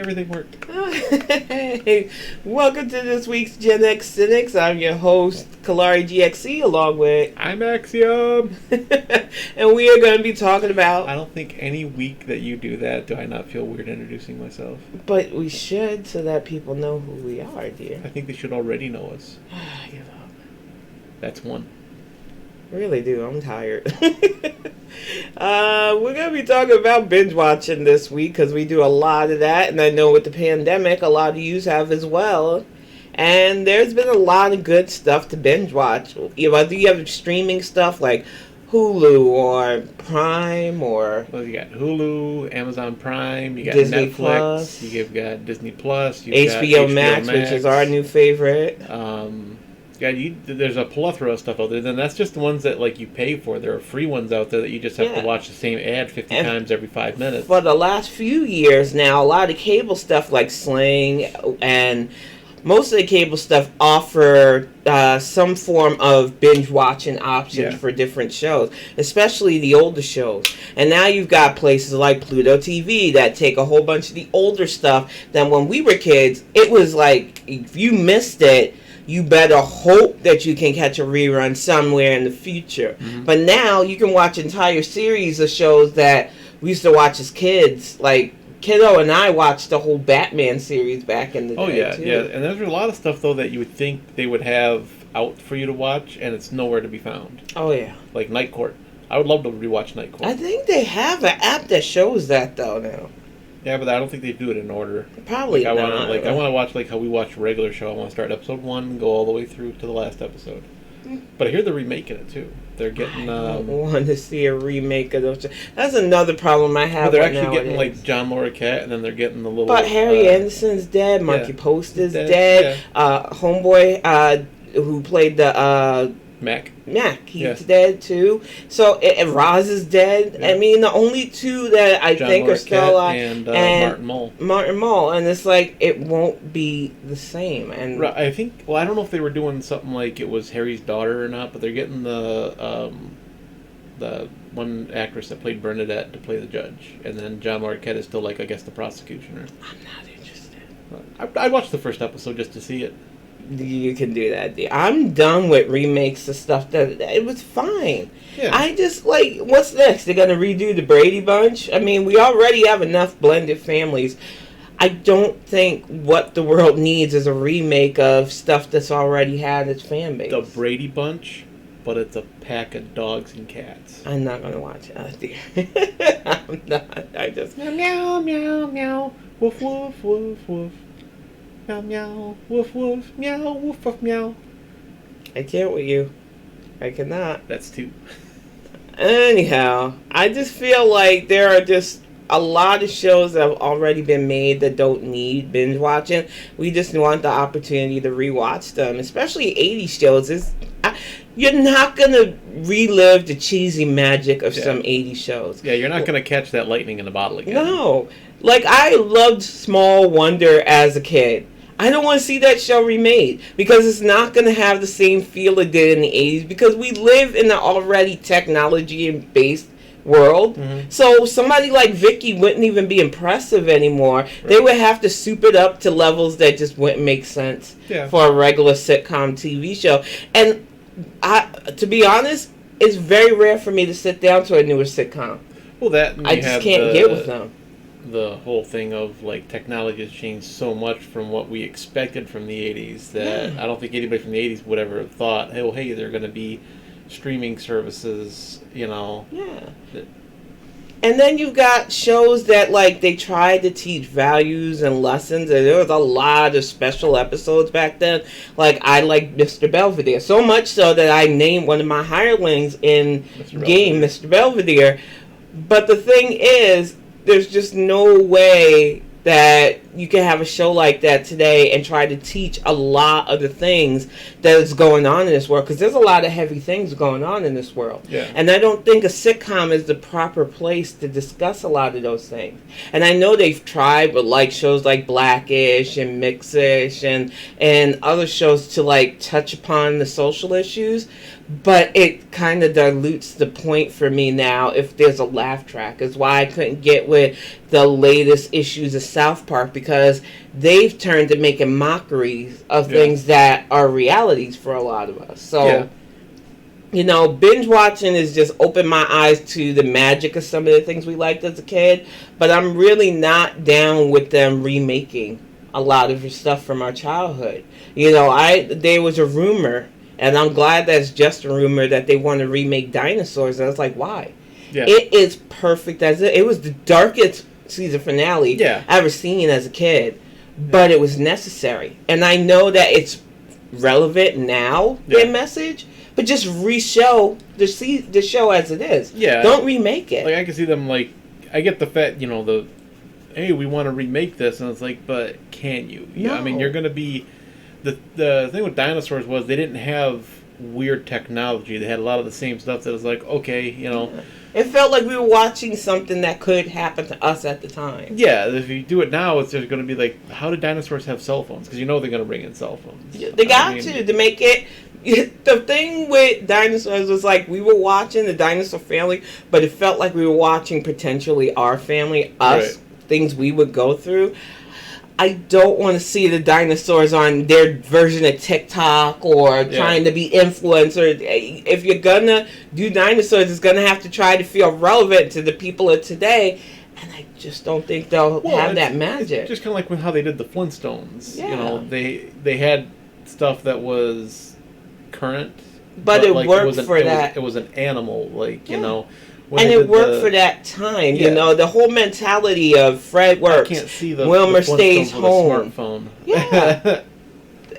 everything worked. Hey, welcome to this week's GenXcynics. I'm your host, Kalari GXC, along with... I'm Axiom. And we are going to be talking about... I don't think any week that you do that do I not feel weird introducing myself. But we should, so that people know who we are, dear. I think they should already know us. Give up. That's one. Really do. I'm tired. We're going to be talking about binge watching this week because we do a lot of that. And I know with the pandemic, a lot of you have as well. And there's been a lot of good stuff to binge watch. Whether you have streaming stuff like Hulu or Prime or... Well, you got Hulu, Amazon Prime, you got Disney Netflix, Plus. you've got Disney Plus, you've HBO got Max, which is our new favorite. There's a plethora of stuff out there. Then that's just the ones that like you pay for. There are free ones out there that you just have to watch the same ad 50 times every 5 minutes. For the last few years now, a lot of cable stuff like Sling and most of the cable stuff offer some form of binge watching options for different shows, especially the older shows. And now you've got places like Pluto TV that take a whole bunch of the older stuff that when we were kids, it was like if you missed it, you better hope that you can catch a rerun somewhere in the future. Mm-hmm. But now you can watch entire series of shows that we used to watch as kids. Like, Kiddo and I watched the whole Batman series back in the day, too. Yeah. And there's a lot of stuff, though, that you would think they would have out for you to watch, and it's nowhere to be found. Oh, yeah. Like Night Court. I would love to rewatch Night Court. I think they have an app that shows that, though, now. Yeah, but I don't think they do it in order. Probably not. I want to watch like how we watch a regular show. I want to start episode 1 and go all the way through to the last episode. But I hear they're remaking it too. They're getting. I don't want to see a remake of those. That's another problem I have. They're actually getting like John Larroquette, and then they're getting the little. But Harry Anderson's dead. Marky Post is dead. Yeah. Homeboy who played the Mac, he's dead too. So and Roz is dead. Yeah. I mean, the only two that I John think Larroquette are still alive and Martin Mull, and it's like it won't be the same. And I think. Well, I don't know if they were doing something like it was Harry's daughter or not, but they're getting the one actress that played Bernadette to play the judge, and then John Larroquette is still like I guess the prosecutioner. I'm not interested. I watched the first episode just to see it. You can do that. I'm done with remakes of stuff that it was fine. Yeah. I just like, what's next? They're going to redo the Brady Bunch? I mean, we already have enough blended families. I don't think what the world needs is a remake of stuff that's already had its fan base. The Brady Bunch, but it's a pack of dogs and cats. I'm not going to watch it, dear. I'm not. I just... Meow, meow, meow. Woof, woof, woof, woof. Meow, meow, woof, woof, meow, woof, woof, meow. I can't with you. I cannot. That's 2. Anyhow, I just feel like there are just a lot of shows that have already been made that don't need binge watching. We just want the opportunity to rewatch them, especially 80s shows. You're not going to relive the cheesy magic of some 80s shows. Yeah, you're not going to catch that lightning in a bottle again. No. Like, I loved Small Wonder as a kid. I don't want to see that show remade because it's not going to have the same feel it did in the 80s because we live in an already technology-based world. Mm-hmm. So somebody like Vicky wouldn't even be impressive anymore. Right. They would have to soup it up to levels that just wouldn't make sense for a regular sitcom TV show. And to be honest, it's very rare for me to sit down to a newer sitcom. Well, I just can't get with them. The whole thing of like technology has changed so much from what we expected from the 80s that I don't think anybody from the 80s would ever have thought, hey, they're going to be streaming services, Yeah. And then you've got shows that like they tried to teach values and lessons, and there was a lot of special episodes back then. Like I like Mr. Belvedere so much so that I named one of my hirelings in Mr. Belvedere. But the thing is, there's just no way that you can have a show like that today and try to teach a lot of the things that is going on in this world, because there's a lot of heavy things going on in this world. Yeah. And I don't think a sitcom is the proper place to discuss a lot of those things. And I know they've tried with like shows like Blackish and Mixish and other shows to like touch upon the social issues, but it kind of dilutes the point for me now if there's a laugh track. Is why I couldn't get with the latest issues of South Park, because they've turned to making mockeries of things that are realities for a lot of us. So, binge watching has just opened my eyes to the magic of some of the things we liked as a kid, but I'm really not down with them remaking a lot of the stuff from our childhood. There was a rumor, and I'm glad that's just a rumor, that they want to remake Dinosaurs. And I was like, why? Yeah. It is perfect as it was the darkest season finale I ever seen as a kid, but it was necessary. And I know that it's relevant now, their message, but just re-show the show as it is. Yeah. Don't remake it. Like, I can see them, like, I get the fact, hey, we want to remake this, and it's like, but can you? No. I mean, you're going to be... The thing with Dinosaurs was they didn't have weird technology. They had a lot of the same stuff that was like, okay, It felt like we were watching something that could happen to us at the time. Yeah, if you do it now, it's just going to be like, how did dinosaurs have cell phones? Because they're going to bring in cell phones. They got to make it... The thing with Dinosaurs was like we were watching the dinosaur family, but it felt like we were watching potentially our family, things we would go through. I don't want to see the dinosaurs on their version of TikTok or trying to be influencer. If you're gonna do dinosaurs, it's gonna have to try to feel relevant to the people of today. And I just don't think they'll have that magic. It's just kind of like how they did the Flintstones. Yeah. They had stuff that was current, but it worked for that. It was an animal, and it worked for that time, the whole mentality of Fred works, Wilmer stays home. Smartphone. Yeah.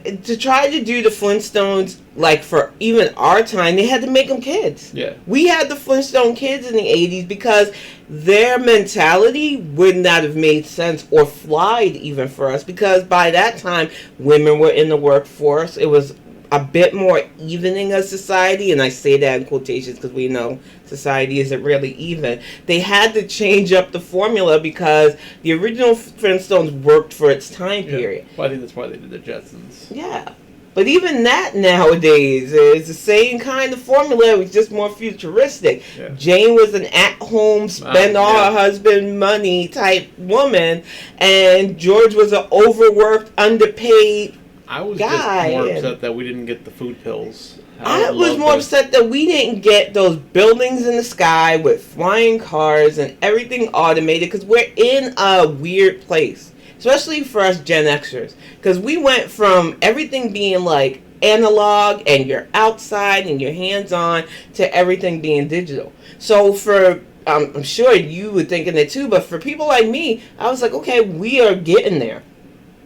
To try to do the Flintstones, like for even our time, they had to make them kids. Yeah. We had the Flintstone kids in the 80s because their mentality would not have made sense or flied even for us, because by that time, women were in the workforce. It was a bit more evening of society, and I say that in quotations because we know society isn't really even. They had to change up the formula because the original Flintstones worked for its time period. Well, I think that's why they did the Jetsons. Yeah. But even that nowadays is the same kind of formula. It was just more futuristic. Yeah. Jane was an at-home, spend all her husband money type woman, and George was an overworked, underpaid I was just more upset that we didn't get the food pills. I was more upset that we didn't get those buildings in the sky with flying cars and everything automated, because we're in a weird place, especially for us Gen Xers, because we went from everything being like analog and you're outside and you're hands-on to everything being digital. So for I'm sure you were thinking it too, but for people like me, I was like, okay, we are getting there.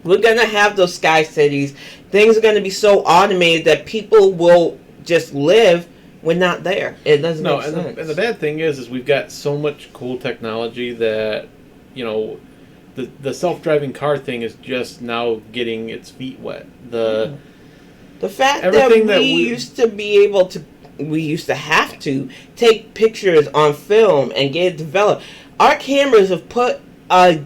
We're going to have those sky cities. Things are going to be so automated that people will just live when not there. It doesn't make sense. And the bad thing is we've got so much cool technology that, the self-driving car thing is just now getting its feet wet. The fact that we used to be able to, we used to have to take pictures on film and get it developed. Our cameras have put a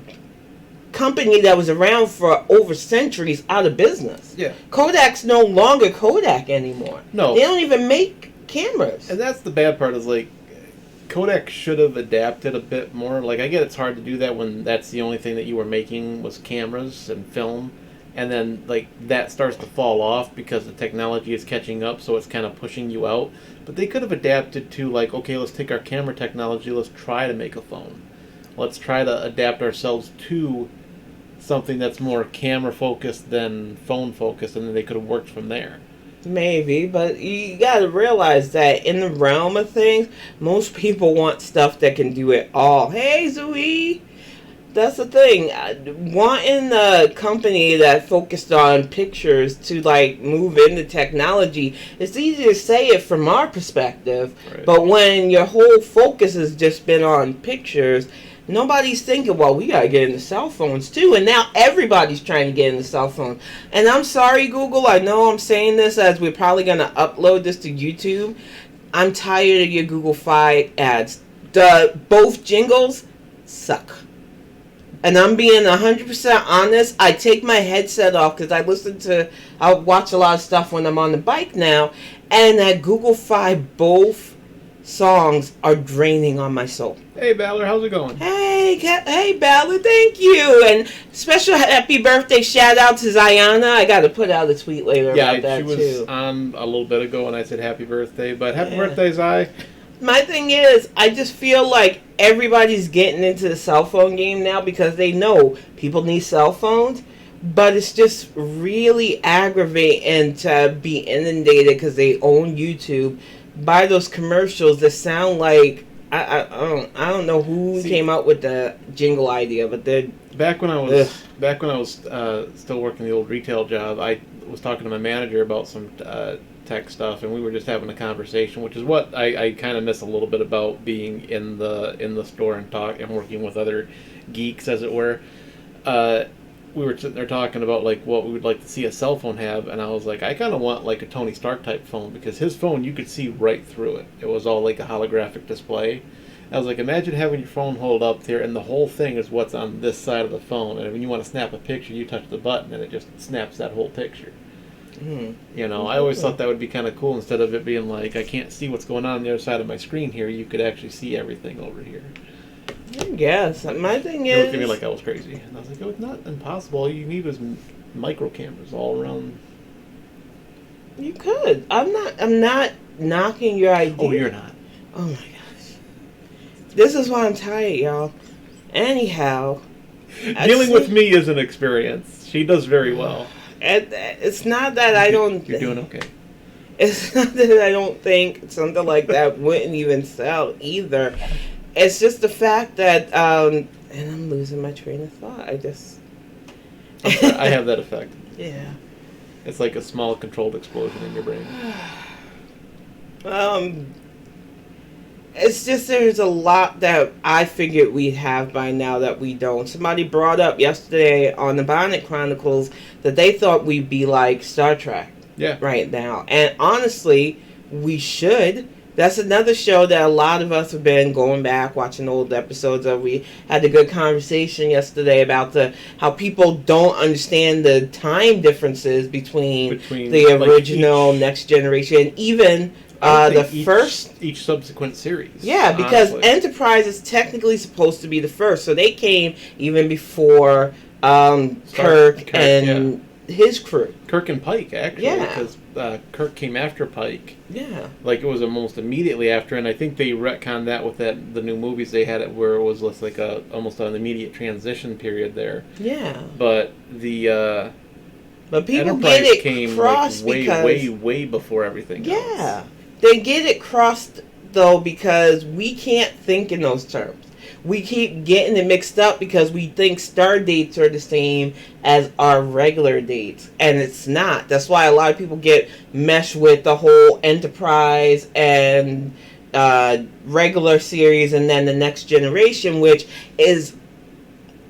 company that was around for over centuries out of business. Yeah. Kodak's no longer Kodak anymore. No. They don't even make cameras. And that's the bad part, is like Kodak should have adapted a bit more. Like, I get it's hard to do that when that's the only thing that you were making was cameras and film, and then like that starts to fall off because the technology is catching up, so it's kind of pushing you out. But they could have adapted to like, okay, let's take our camera technology, let's try to make a phone. Let's try to adapt ourselves to something that's more camera focused than phone focused, and then they could have worked from there. Maybe, but you got to realize that in the realm of things, most people want stuff that can do it all. Hey, Zoe, that's the thing. Wanting a company that focused on pictures to like move into technology, it's easy to say it from our perspective, right. But when your whole focus has just been on pictures, nobody's thinking, well, we got to get into cell phones too. And now everybody's trying to get into cell phones. And I'm sorry, Google, I know I'm saying this as we're probably going to upload this to YouTube. I'm tired of your Google Fi ads. Both jingles suck. and I'm being 100% honest, I take my headset off because I watch a lot of stuff when I'm on the bike now, and at Google Fi, both songs are draining on my soul. Hey, Ballard, how's it going? Hey, Ballard, thank you. And special happy birthday shout out to Ziana. I got to put out a tweet later about that, too. Yeah, she was on a little bit ago, and I said happy birthday. But happy birthday, Zi. My thing is, I just feel like everybody's getting into the cell phone game now because they know people need cell phones. But it's just really aggravating to be inundated because they own YouTube by those commercials that sound like I don't know who came up with the jingle idea, but they're back when I was still working the old retail job. I was talking to my manager about some tech stuff, and we were just having a conversation, which is what I kind of miss a little bit about being in the store and working with other geeks, as it were. We were sitting there talking about like what we would like to see a cell phone have, and I was like, I kind of want like a Tony Stark type phone, because his phone you could see right through it. It was all like a holographic display. I was like, imagine having your phone hold up there and the whole thing is what's on this side of the phone, and when you want to snap a picture, you touch the button and it just snaps that whole picture. You know, I always thought that would be kind of cool. Instead of it being like, I can't see what's going on the other side of my screen here, you could actually see everything over here. I guess. My thing is... They looked at me like I was crazy. And I was like, oh, it's not impossible. All you need is micro cameras all around. You could. I'm not knocking your idea. Oh, you're not. Oh, my gosh. This is why I'm tired, y'all. Anyhow. Dealing with me is an experience. She does very well. It's not that I don't... You're doing okay. It's not that I don't think something like that wouldn't even sell either. It's just the fact that, and I'm losing my train of thought. I have that effect. Yeah. It's like a small controlled explosion in your brain. It's just there's a lot that I figured we'd have by now that we don't. Somebody brought up yesterday on the Bionic Chronicles that they thought we'd be like Star Trek right now. And honestly, we should. That's another show that a lot of us have been going back, watching old episodes of. We had a good conversation yesterday about how people don't understand the time differences between the original, Next Generation, and even each subsequent series. Yeah, because honestly, Enterprise is technically supposed to be the first, so they came even before Kirk and his crew. Kirk and Pike, actually, because Kirk came after Pike. Yeah. Like, it was almost immediately after, and I think they retconned that with the new movies they had, where it was less like almost an immediate transition period there. Yeah. But but people Enterprise get it came crossed like way before everything else. Yeah. They get it crossed, though, because we can't think in those terms. We keep getting it mixed up because we think star dates are the same as our regular dates, and it's not. That's why a lot of people get meshed with the whole Enterprise and regular series, and then the Next Generation, which is,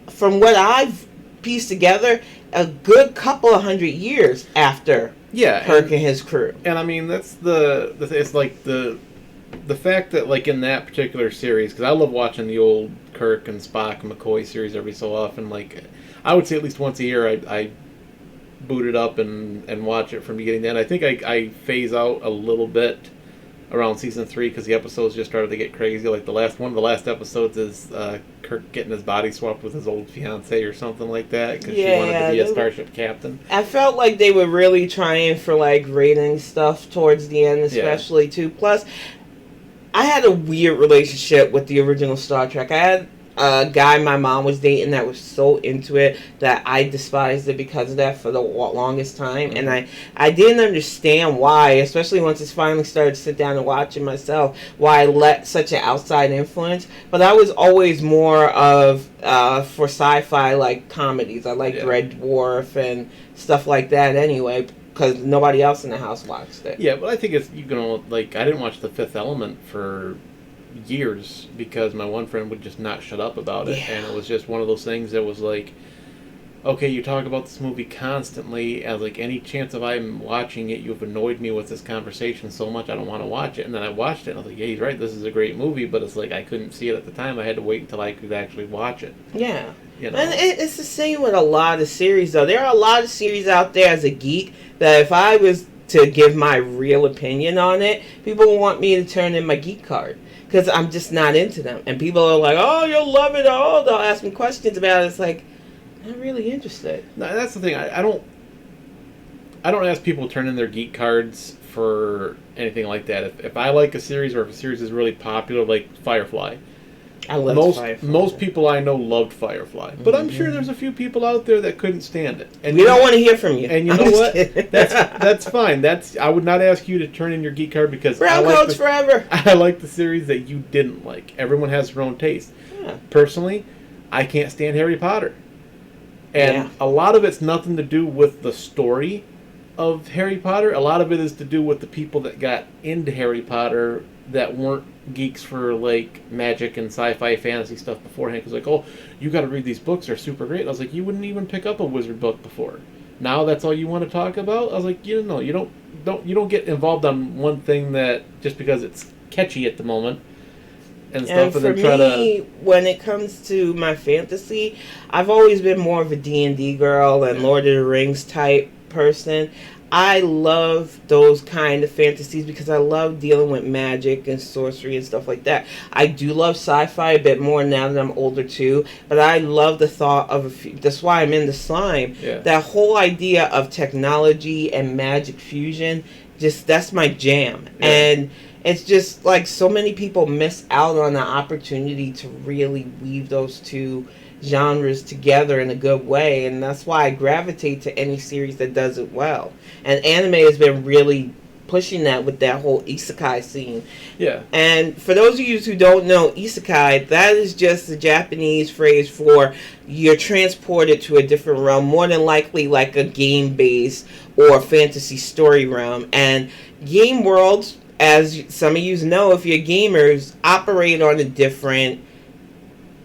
from what I've pieced together, a good couple of 100 years after Kirk and his crew. And I mean, that's it's like the fact that, like, in that particular series, because I love watching the old Kirk and Spock and McCoy series every so often. Like, I would say at least once a year I boot it up and watch it from beginning to end. I think I phase out a little bit around season 3 because the episodes just started to get crazy. Like, one of the last episodes is Kirk getting his body swapped with his old fiance or something like that because she wanted to be a starship captain. I felt like they were really trying for, like, rating stuff towards the end, especially too. Plus, I had a weird relationship with the original Star Trek. I had a guy my mom was dating that was so into it that I despised it because of that for the longest time. Mm-hmm. And I didn't understand why, especially once it finally started to sit down and watch it myself, why I let such an outside influence. But I was always more of, for sci-fi, like, comedies. I liked Red Dwarf and stuff like that anyway, because nobody else in the house watched it. Yeah, but I think it's, like, I didn't watch The Fifth Element for years because my one friend would just not shut up about it, and it was just one of those things that was like, okay, you talk about this movie constantly, as like any chance of I'm watching it, you've annoyed me with this conversation so much I don't want to watch it. And then I watched it and I was like, yeah, he's right, this is a great movie, but it's like I couldn't see it at the time. I had to wait until I could actually watch it. Yeah. You know? And it's the same with a lot of series, though. There are a lot of series out there as a geek that if I was to give my real opinion on it, people want me to turn in my geek card. Because I'm just not into them. And people are like, oh, you'll love it all. They'll ask me questions about it. It's like, I'm not really interested. No, that's the thing. I don't ask people to turn in their geek cards for anything like that. If I like a series, or if a series is really popular, like Firefly, I love Firefly. Most people I know loved Firefly, but I'm sure there's a few people out there that couldn't stand it. And we don't want to hear from you. And you know what? That's fine. I would not ask you to turn in your geek card because brown coats forever. I like the series that you didn't like. Everyone has their own taste. Yeah. Personally, I can't stand Harry Potter. And a lot of it's nothing to do with the story of Harry Potter. A lot of it is to do with the people that got into Harry Potter that weren't geeks for like magic and sci-fi fantasy stuff beforehand. Because like, oh, you got to read these books; they're super great. I was like, you wouldn't even pick up a wizard book before. Now that's all you want to talk about. I was like, you don't get involved on one thing that just because it's catchy at the moment. And stuff, and for me, when it comes to my fantasy, I've always been more of a D&D girl and Lord of the Rings type person. I love those kind of fantasies because I love dealing with magic and sorcery and stuff like that. I do love sci-fi a bit more now that I'm older too, but I love the thought of that's why I'm in the slime. Yeah. That whole idea of technology and magic fusion, that's my jam. Yeah. And it's just like so many people miss out on the opportunity to really weave those two genres together in a good way, and that's why I gravitate to any series that does it well. And anime has been really pushing that with that whole isekai scene. Yeah. And for those of you who don't know isekai, that is just the Japanese phrase for you're transported to a different realm, more than likely like a game base or a fantasy story realm. And game worlds, as some of you know, if you're gamers, operate on a different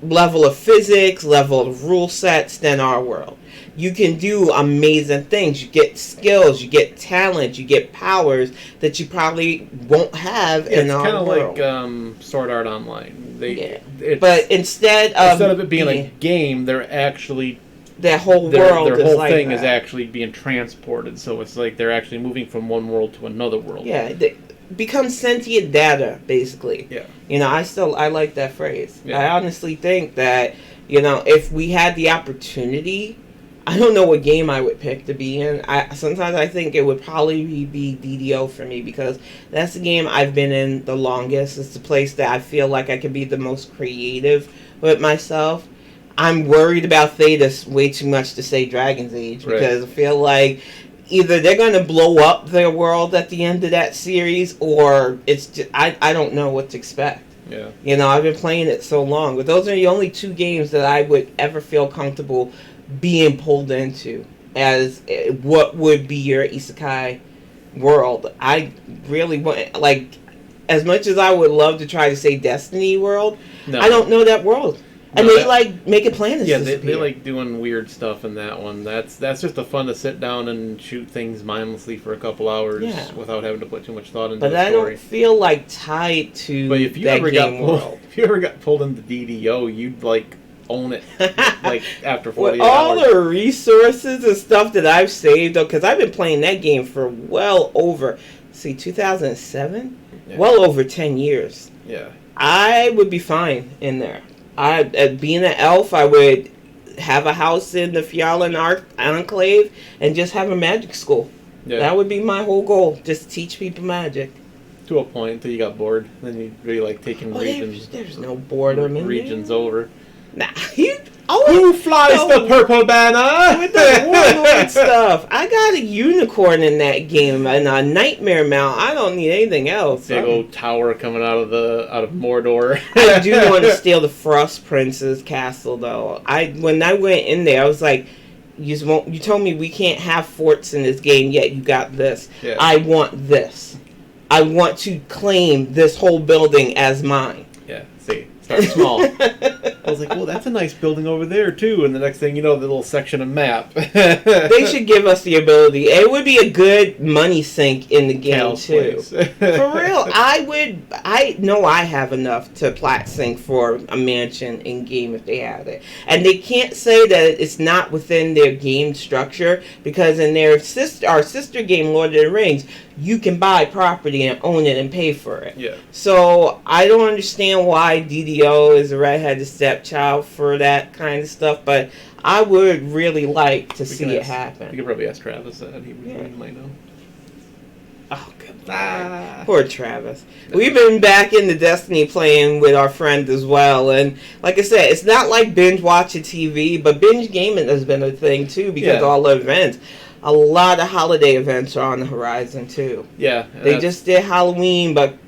level of physics, level of rule sets than our world. You can do amazing things. You get skills, you get talent, you get powers that you probably won't have in our world. It's kind of like Sword Art Online. But instead of it being a game, they're actually their whole world. Their whole like thing that. is actually being transported. So it's like they're actually moving from one world to another world. Yeah. Become sentient data, basically. Yeah. I like that phrase. Yeah. I honestly think that, if we had the opportunity, I don't know what game I would pick to be in. Sometimes I think it would probably be DDO for me because that's the game I've been in the longest. It's the place that I feel like I can be the most creative with myself. I'm worried about Thetis way too much to say Dragon's Age because I feel like either they're going to blow up their world at the end of that series, or it's just, I don't know what to expect. Yeah. I've been playing it so long, but those are the only two games that I would ever feel comfortable being pulled into as what would be your isekai world. I really want, like, as much as I would love to try to say Destiny world, I don't know that world. And they making planets disappear. They like doing weird stuff in that one. That's just a fun to sit down and shoot things mindlessly for a couple hours without having to put too much thought into the story. But I don't feel like tied to that game world. If you ever got pulled into DDO, you'd like own it like after 48 with all hours. the resources and stuff that I've saved, though, because I've been playing that game for well over 2007, well over 10 years. Yeah, I would be fine in there. Being an elf, I would have a house in the Fjallan Enclave and just have a magic school. Yeah. That would be my whole goal, just teach people magic. To a point until you got bored. Then you'd really like taking regions. There's no boredom in regions there. over. Nah, who flies the purple banner? With the warlord stuff. I got a unicorn in that game and a nightmare mount. I don't need anything else. Big old tower coming out of Mordor. I do want to steal the Frost Prince's castle, though. When I went in there, I was like, you told me we can't have forts in this game, yet you got this. Yeah. I want this. I want to claim this whole building as mine. Yeah, see. Start small. was like, well, that's a nice building over there, too. And the next thing you know, the little section of map. They should give us the ability. It would be a good money sink in the game, too. For real, I know I have enough to plat sync for a mansion in game if they have it. And they can't say that it's not within their game structure, because in our sister game, Lord of the Rings, you can buy property and own it and pay for it. Yeah. So I don't understand why DDO is a redheaded stepchild for that kind of stuff, but I would really like to see it happen. You could probably ask Travis that. He might know. Oh, good. Poor Travis. We've been back into Destiny playing with our friends as well, and like I said, it's not like binge watching TV, but binge gaming has been a thing too, because of all the events. A lot of holiday events are on the horizon too. Yeah. They just did Halloween, but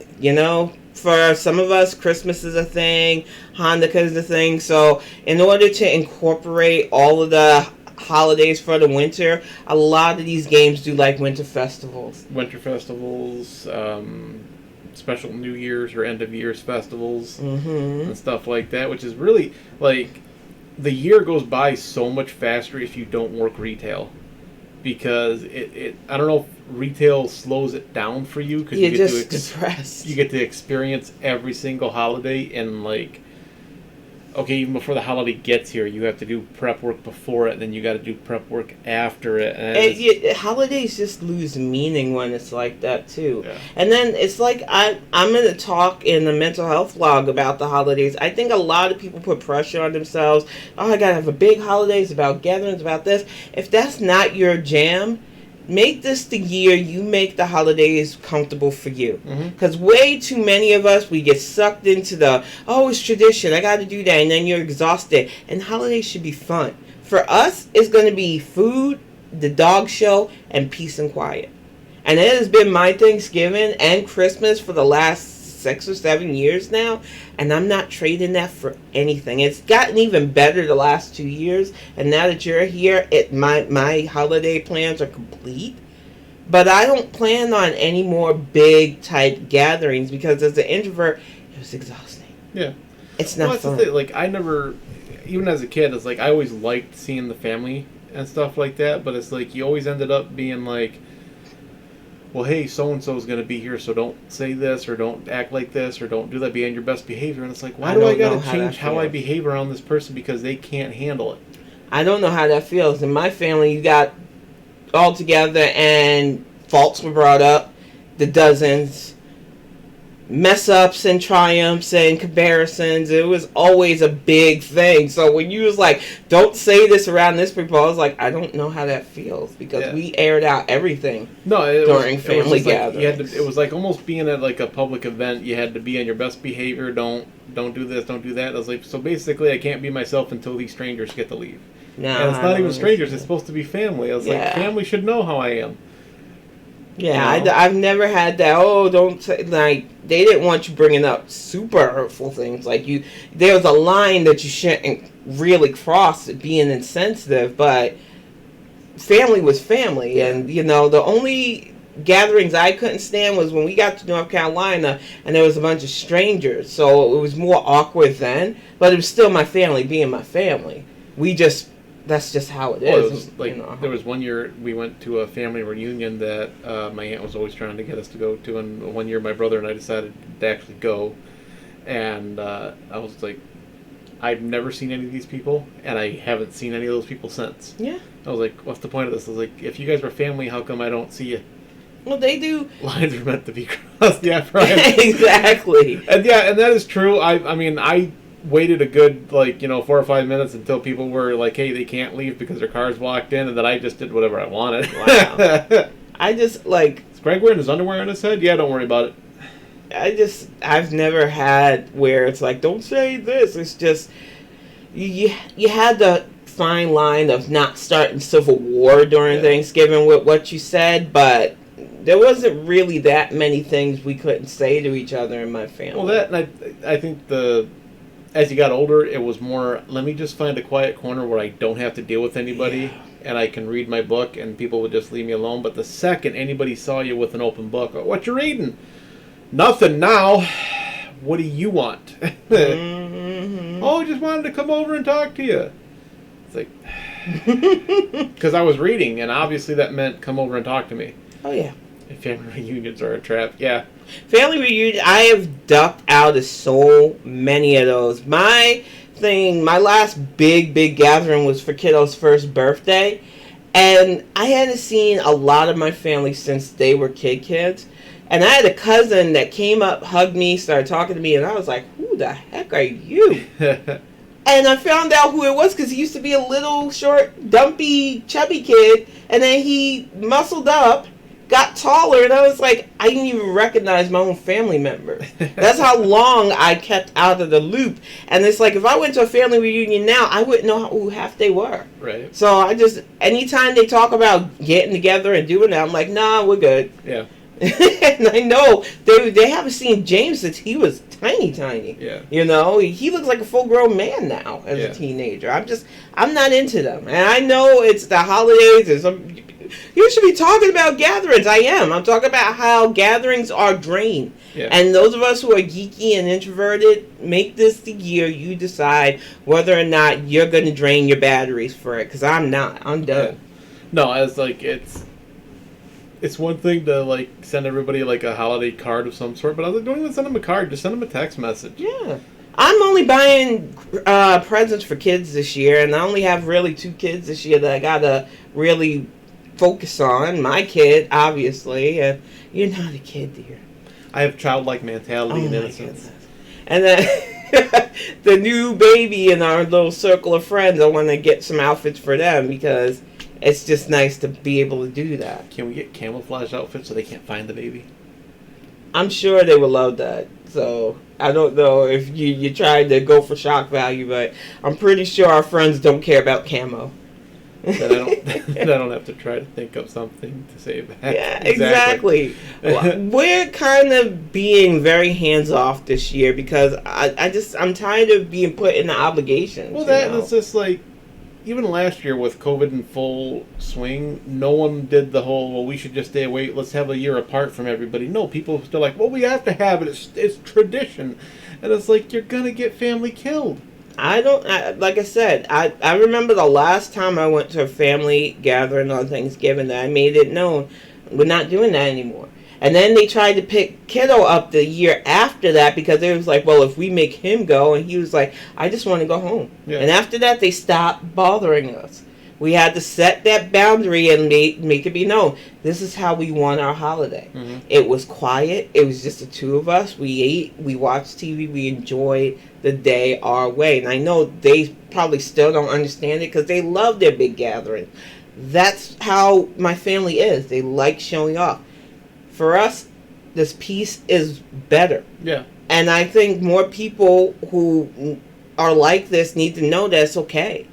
for some of us, Christmas is a thing, Hanukkah is a thing. So in order to incorporate all of the holidays for the winter, a lot of these games do like winter festivals. Winter festivals, special New Year's or end of year's festivals, and stuff like that, which is really, like, the year goes by so much faster if you don't work retail. Because I don't know if retail slows it down for you, because you're just depressed. You get to experience every single holiday, and like, okay, even before the holiday gets here, you have to do prep work before it, and then you got to do prep work after it. And holidays just lose meaning when it's like that too. Yeah. And then it's like I'm going to talk in the mental health vlog about the holidays. I think a lot of people put pressure on themselves. Oh, I got to have a big holidays, about gatherings, about this. If that's not your jam, make this the year you make the holidays comfortable for you. Because way too many of us, we get sucked into it's tradition, I got to do that, and then you're exhausted. And holidays should be fun. For us, it's going to be food, the dog show, and peace and quiet. And it has been my Thanksgiving and Christmas for the last 6 or 7 years now, and I'm not trading that for anything. It's gotten even better the last 2 years, and now that you're here, my holiday plans are complete. But I don't plan on any more big type gatherings, because as an introvert, it was exhausting. Yeah, it's not fun. Like, I never, even as a kid, it's like I always liked seeing the family and stuff like that. But it's like you always ended up being like, well, hey, so-and-so is going to be here, so don't say this, or don't act like this, or don't do that, be on your best behavior. And it's like, why do I got to change how I behave around this person because they can't handle it? I don't know how that feels. In my family, you got all together, and faults were brought up, the dozens, mess-ups and triumphs and comparisons. It was always a big thing. So when you was like, don't say this around this people, I was like, I don't know how that feels, because we aired out everything during family gatherings. It was like almost being at like a public event. You had to be on your best behavior. Don't do this, don't do that. I was like, so basically I can't be myself until these strangers get to leave. No, and it's not even strangers. It's supposed to be family. I was like, family should know how I am. Yeah, I've never had that. Oh, don't say, like, they didn't want you bringing up super hurtful things. Like, there was a line that you shouldn't really cross, being insensitive, but family was family. And, the only gatherings I couldn't stand was when we got to North Carolina and there was a bunch of strangers. So it was more awkward then, but it was still my family being my family. That's just how it is. It was like, there was one year we went to a family reunion that my aunt was always trying to get us to go to, and one year my brother and I decided to actually go, and I was like, I've never seen any of these people, and I haven't seen any of those people since. Yeah. I was like, what's the point of this? I was like, if you guys were family, how come I don't see you? Well, they do. Lines are meant to be crossed. Yeah, right. Exactly. And that is true. I mean, I waited a good 4 or 5 minutes until people were like, hey, they can't leave because their car's blocked in, and then I just did whatever I wanted. Wow. I just is Greg wearing his underwear on his head? Yeah, don't worry about it. I've never had where it's like, don't say this. It's just you had the fine line of not starting civil war during Thanksgiving with what you said, but there wasn't really that many things we couldn't say to each other in my family. Well, that, and I think as you got older, it was more, let me just find a quiet corner where I don't have to deal with anybody, and I can read my book, and people would just leave me alone. But the second anybody saw you with an open book, what you reading? Nothing now. what do you want? Oh, I just wanted to come over and talk to you. It's like, because I was reading, and obviously that meant come over and talk to me. Oh, yeah. And family reunions are a trap. Yeah. Family reunion, I have ducked out of so many of those. My last big gathering was for kiddo's first birthday. And I hadn't seen a lot of my family since they were kids. And I had a cousin that came up, hugged me, started talking to me, and I was like, who the heck are you? And I found out who it was because he used to be a little, short, dumpy, chubby kid. And then he muscled up, got taller, and I was like, I didn't even recognize my own family members. That's how long I kept out of the loop. And it's like, if I went to a family reunion now, I wouldn't know who half they were. Right. So I just, anytime they talk about getting together and doing that, I'm like, nah, we're good. Yeah. And I know they haven't seen James since he was tiny. Yeah. You know, he looks like a full-grown man now as a teenager. I'm not into them. And I know it's the holidays and you should be talking about gatherings. I am. I'm talking about how gatherings are drained. Yeah. And those of us who are geeky and introverted, make this the year you decide whether or not you're going to drain your batteries for it. Because I'm not. I'm done. Yeah. No, it's like, it's one thing to like send everybody like a holiday card of some sort, but I was like, don't even send them a card, just send them a text message. Yeah. I'm only buying presents for kids this year, and I only have really 2 kids this year that I gotta really focus on. My kid, obviously, and you're not a kid, dear. I have childlike mentality and innocence. And then the new baby in our little circle of friends, I want to get some outfits for them because it's just nice to be able to do that. Can we get camouflage outfits so they can't find the baby? I'm sure they would love that. So I don't know if you tried to go for shock value, but I'm pretty sure our friends don't care about camo. Then I don't have to try to think of something to say back. Yeah, exactly. We're kind of being very hands off this year because I'm tired of being put in the obligations. Well, that's just like, even last year with COVID in full swing, no one did the whole, well, we should just stay away, let's have a year apart from everybody. No, people are still like, well, we have to have it, it's tradition. And it's like, you're going to get family killed. Like I said, I remember the last time I went to a family gathering on Thanksgiving that I made it known, we're not doing that anymore. And then they tried to pick kiddo up the year after that because it was like, well, if we make him go, and he was like, I just want to go home. Yeah. And after that, they stopped bothering us. We had to set that boundary and make it be known. This is how we want our holiday. Mm-hmm. It was quiet. It was just the 2 of us. We ate. We watched TV. We enjoyed the day our way. And I know they probably still don't understand it because they love their big gathering. That's how my family is. They like showing off. For us, this peace is better. Yeah. And I think more people who are like this need to know that it's okay.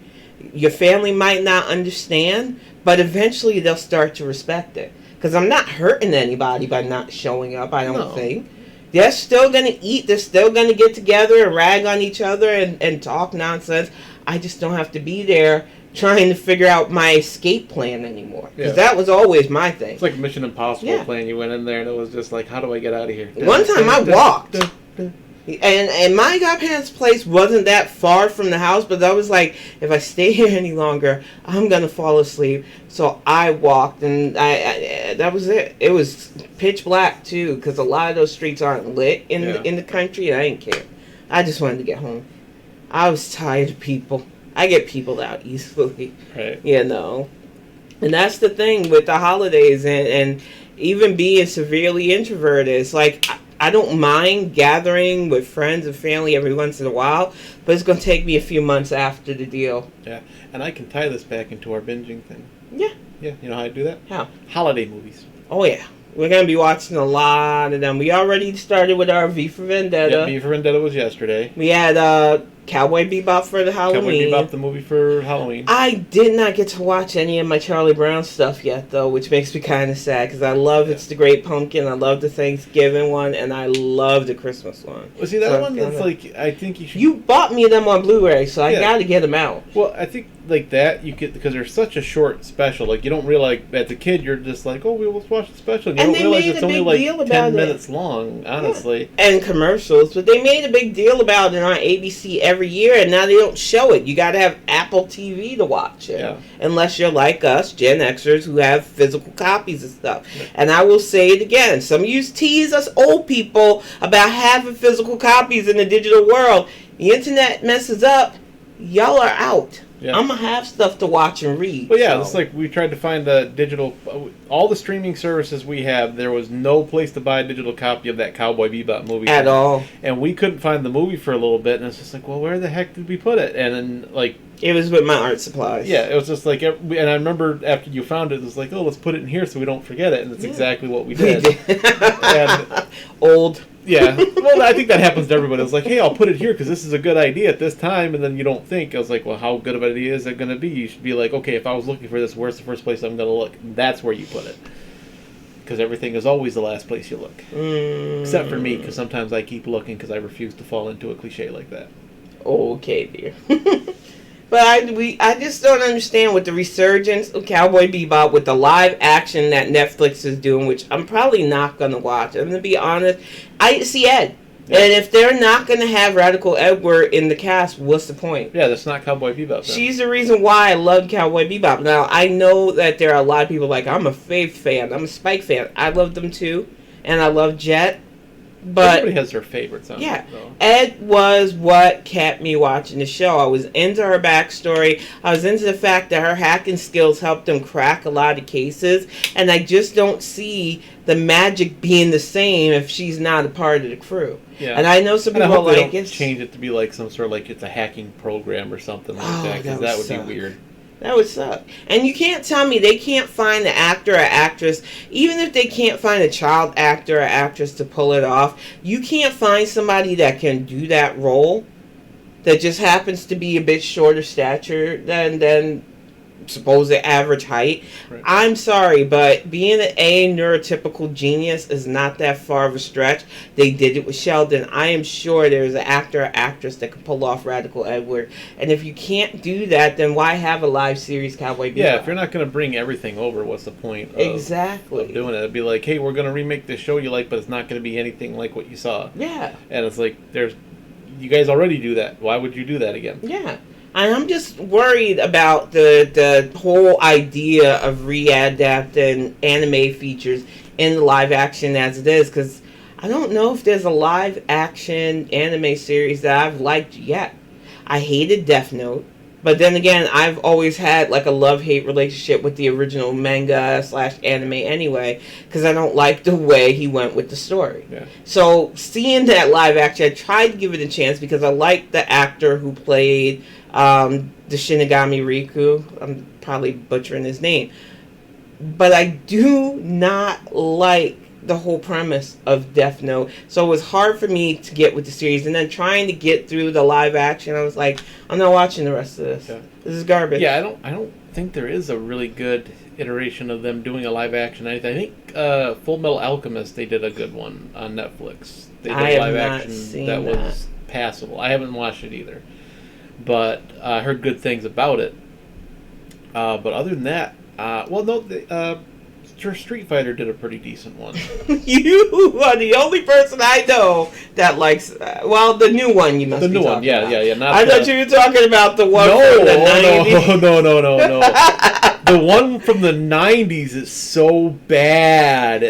Your family might not understand, but eventually they'll start to respect it. Because I'm not hurting anybody by not showing up, I don't think. They're still going to eat. They're still going to get together and rag on each other and talk nonsense. I just don't have to be there trying to figure out my escape plan anymore. Because that was always my thing. It's like a Mission Impossible plan. You went in there and it was just like, how do I get out of here? One time I walked. And my godparents' place wasn't that far from the house, but I was like, if I stay here any longer, I'm going to fall asleep. So I walked, and I that was it. It was pitch black, too, because a lot of those streets aren't lit in the country, and I didn't care. I just wanted to get home. I was tired of people. I get peopled out easily. Right. You know. And that's the thing with the holidays and even being severely introverted. It's like, I don't mind gathering with friends and family every once in a while, but it's going to take me a few months after the deal. Yeah. And I can tie this back into our binging thing. Yeah. Yeah. You know how I do that? How? Holiday movies. Oh, yeah. We're going to be watching a lot of them. We already started with our V for Vendetta. Yeah, V for Vendetta was yesterday. We had Cowboy Bebop for the Halloween. Cowboy Bebop, the movie for Halloween. I did not get to watch any of my Charlie Brown stuff yet, though, which makes me kind of sad because I love It's the Great Pumpkin, I love the Thanksgiving one, and I love the Christmas one. Well, see, that one that's like, I think you should... You bought me them on Blu-ray, so I got to get them out. Well, I think like that, you get, because they're such a short special, like you don't realize, as a kid, you're just like, oh, we'll watch the special. And you don't realize it's only like 10 minutes long, honestly. Yeah. And commercials, but they made a big deal about it on ABC every year, and now they don't show it. You got to have Apple TV to watch it, unless you're like us, Gen Xers, who have physical copies of stuff. Yeah. And I will say it again: some of you tease us old people about having physical copies in the digital world. The internet messes up, y'all are out. Yeah. I'm going to have stuff to watch and read. Well, yeah, it's like we tried to find a digital... All the streaming services we have, there was no place to buy a digital copy of that Cowboy Bebop movie. At all. And we couldn't find the movie for a little bit, and it's just like, well, where the heck did we put it? And then, like... It was with my art supplies. Yeah, it was just like... And I remember after you found it, it was like, oh, let's put it in here so we don't forget it. And that's exactly what we did. And, old... Yeah, well, I think that happens to everybody. It's like, hey, I'll put it here because this is a good idea at this time, and then you don't think. I was like, well, how good of an idea is it going to be? You should be like, okay, if I was looking for this, where's the first place I'm going to look? That's where you put it. Because everything is always the last place you look. Except for me, because sometimes I keep looking because I refuse to fall into a cliche like that. Okay, dear. But I just don't understand with the resurgence of Cowboy Bebop, with the live action that Netflix is doing, which I'm probably not going to watch. I'm going to be honest. I see Ed. Yeah. And if they're not going to have Radical Edward in the cast, what's the point? Yeah, that's not Cowboy Bebop. Then. She's the reason why I love Cowboy Bebop. Now, I know that there are a lot of people like, I'm a Faith fan. I'm a Spike fan. I love them too. And I love Jet. But everybody has their favorites on it, Ed was what kept me watching the show. I was into her backstory. I was into the fact that her hacking skills helped them crack a lot of cases. And I just don't see the magic being the same if she's not a part of the crew. Yeah. And I know some people are like, it's change it to be like some sort of like it's a hacking program or something like that, because that would be weird. That would suck. And you can't tell me they can't find the actor or actress, even if they can't find a child actor or actress to pull it off, you can't find somebody that can do that role that just happens to be a bit shorter stature than supposed average height. Right. I'm sorry, but being an neurotypical genius is not that far of a stretch. They did it with Sheldon. I am sure there's an actor or actress that can pull off Radical Edward. And if you can't do that, then why have a live series Cowboy Bebop? Yeah, if you're not going to bring everything over, what's the point of doing it? It'd be like, hey, we're going to remake this show you like, but it's not going to be anything like what you saw. Yeah. And it's like, you guys already do that. Why would you do that again? Yeah. And I'm just worried about the whole idea of readapting anime features in the live action as it is, because I don't know if there's a live action anime series that I've liked yet. I hated Death Note, but then again, I've always had like a love-hate relationship with the original manga/anime anyway, because I don't like the way he went with the story. Yeah. So seeing that live action, I tried to give it a chance because I liked the actor who played the Shinigami Riku. I'm probably butchering his name. But I do not like the whole premise of Death Note. So it was hard for me to get with the series. And then trying to get through the live action, I was like, I'm not watching the rest of this. Okay. This is garbage. Yeah, I don't think there is a really good iteration of them doing a live action. I think Full Metal Alchemist, they did a good one on Netflix. They did a live action that was passable. I haven't watched it either. But I heard good things about it. But other than that, Street Fighter did a pretty decent one. You are the only person I know that likes. The new one you must. The new one, yeah. I thought you were talking about the one from the 90s. No. The one from the 90s is so bad.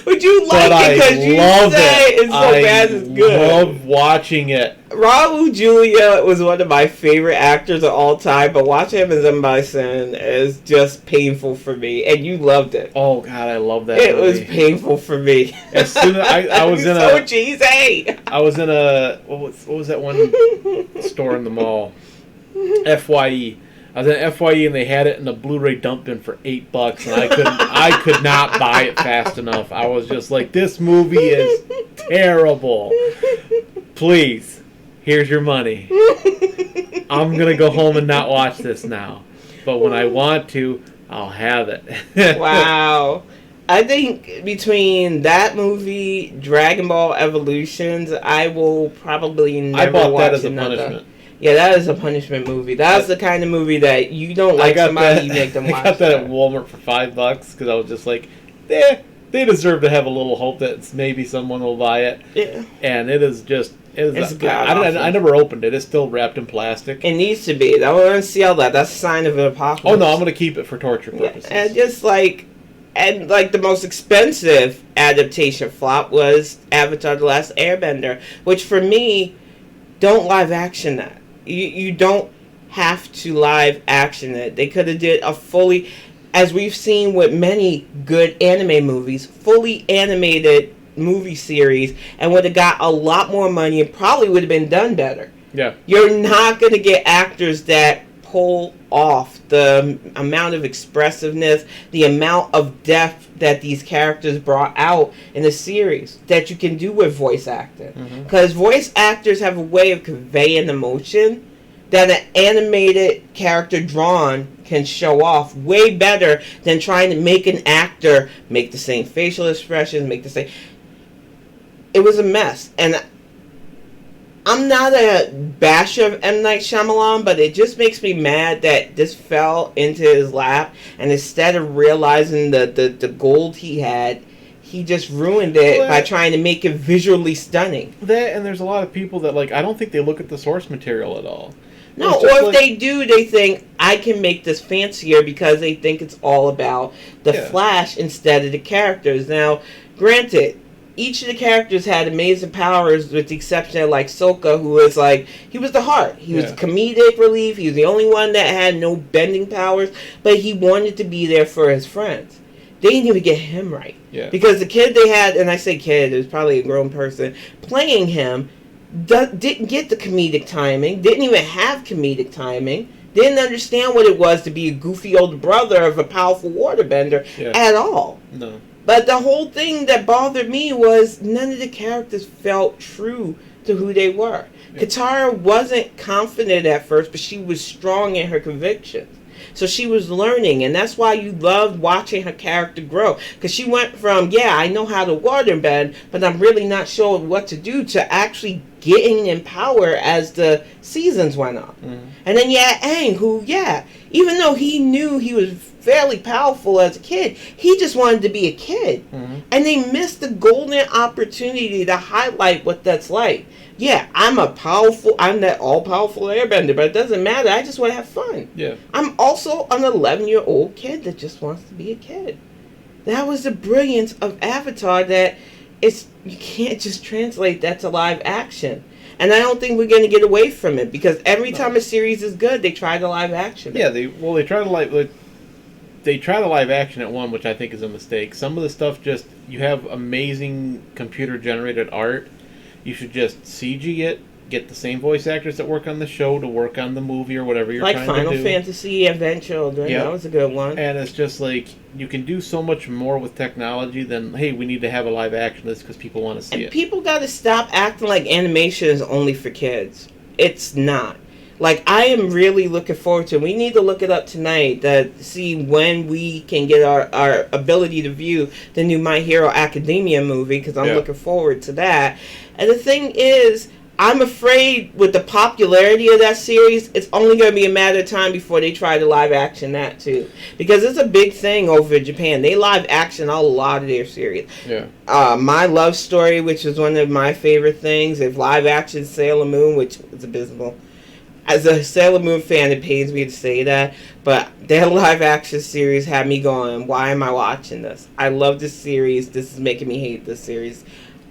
Would you like it because you say it's so bad it's good? I love watching it. Raul Julia was one of my favorite actors of all time, but watching him as M. Bison is just painful for me. And you loved it. Oh God, I love that. It was painful for me. As soon as I was in so cheesy. I was in a what was that one store in the mall? FYE. I was at FYE and they had it in the Blu-ray dump bin for $8, and I could not buy it fast enough. I was just like, this movie is terrible. Please, here's your money. I'm going to go home and not watch this now. But when I want to, I'll have it. Wow. I think between that movie, Dragon Ball Evolutions, I will probably never watch I bought that as another. a punishment. Yeah, that is a punishment movie. That's the kind of movie that you don't like somebody, you make them watch. I got that at Walmart for $5 because I was just like, they deserve to have a little hope that maybe someone will buy it. Yeah. And it's good. I never opened it. It's still wrapped in plastic. It needs to be. I want to see all that. That's a sign of an apocalypse. Oh no, I'm going to keep it for torture purposes. Yeah, and the most expensive adaptation flop was Avatar: The Last Airbender, which for me, don't live action that. You don't have to live action it. They could have did a fully, as we've seen with many good anime movies, fully animated movie series, and would have got a lot more money and probably would have been done better. Yeah. You're not going to get actors that pull off the amount of expressiveness, the amount of depth that these characters brought out in the series that you can do with voice acting. Because voice actors have a way of conveying emotion that an animated character drawn can show off way better than trying to make an actor make the same facial expressions, make the same... It was a mess. And I'm not a basher of M. Night Shyamalan, but it just makes me mad that this fell into his lap, and instead of realizing the gold he had, he just ruined it by trying to make it visually stunning. That, and there's a lot of people that, I don't think they look at the source material at all. No, or if they do, they think, I can make this fancier because they think it's all about the Flash instead of the characters. Now, granted, each of the characters had amazing powers with the exception of, Sokka, who was, he was the heart. He was comedic relief. He was the only one that had no bending powers, but he wanted to be there for his friends. They didn't even get him right. Yeah. Because the kid they had, and I say kid, it was probably a grown person, playing him, didn't get the comedic timing, didn't even have comedic timing, didn't understand what it was to be a goofy older brother of a powerful waterbender at all. No. But the whole thing that bothered me was none of the characters felt true to who they were. Yeah. Katara wasn't confident at first, but she was strong in her convictions. So she was learning, and that's why you loved watching her character grow. Because she went from, I know how to waterbend, but I'm really not sure what to do, to actually getting in power as the seasons went on. Mm-hmm. And then you had Aang, who, even though he knew he was fairly powerful as a kid, he just wanted to be a kid. Mm-hmm. And they missed the golden opportunity to highlight what that's like. I'm that all-powerful airbender, but it doesn't matter. I just want to have fun. Yeah. I'm also an 11-year-old kid that just wants to be a kid. That was the brilliance of Avatar, that you can't just translate that to live action. And I don't think we're going to get away from it, because every time a series is good, they try to live action it. Yeah, they try to live action at one, which I think is a mistake. Some of the stuff you have amazing computer-generated art. You should just CG it, get the same voice actors that work on the show to work on the movie or whatever you're trying to do. Like Final Fantasy Advent Children, that was a good one. And it's just you can do so much more with technology than, hey, we need to have a live action list because people want to see it. People got to stop acting like animation is only for kids. It's not. I am really looking forward to it. We need to look it up tonight to see when we can get our ability to view the new My Hero Academia movie, because I'm looking forward to that. And the thing is, I'm afraid with the popularity of that series, it's only going to be a matter of time before they try to live action that too. Because it's a big thing over in Japan. They live action a lot of their series. Yeah. My Love Story, which is one of my favorite things, if live action Sailor Moon, which is abysmal. As a Sailor Moon fan, it pains me to say that, but their live action series had me going, why am I watching this? I love this series. This is making me hate this series.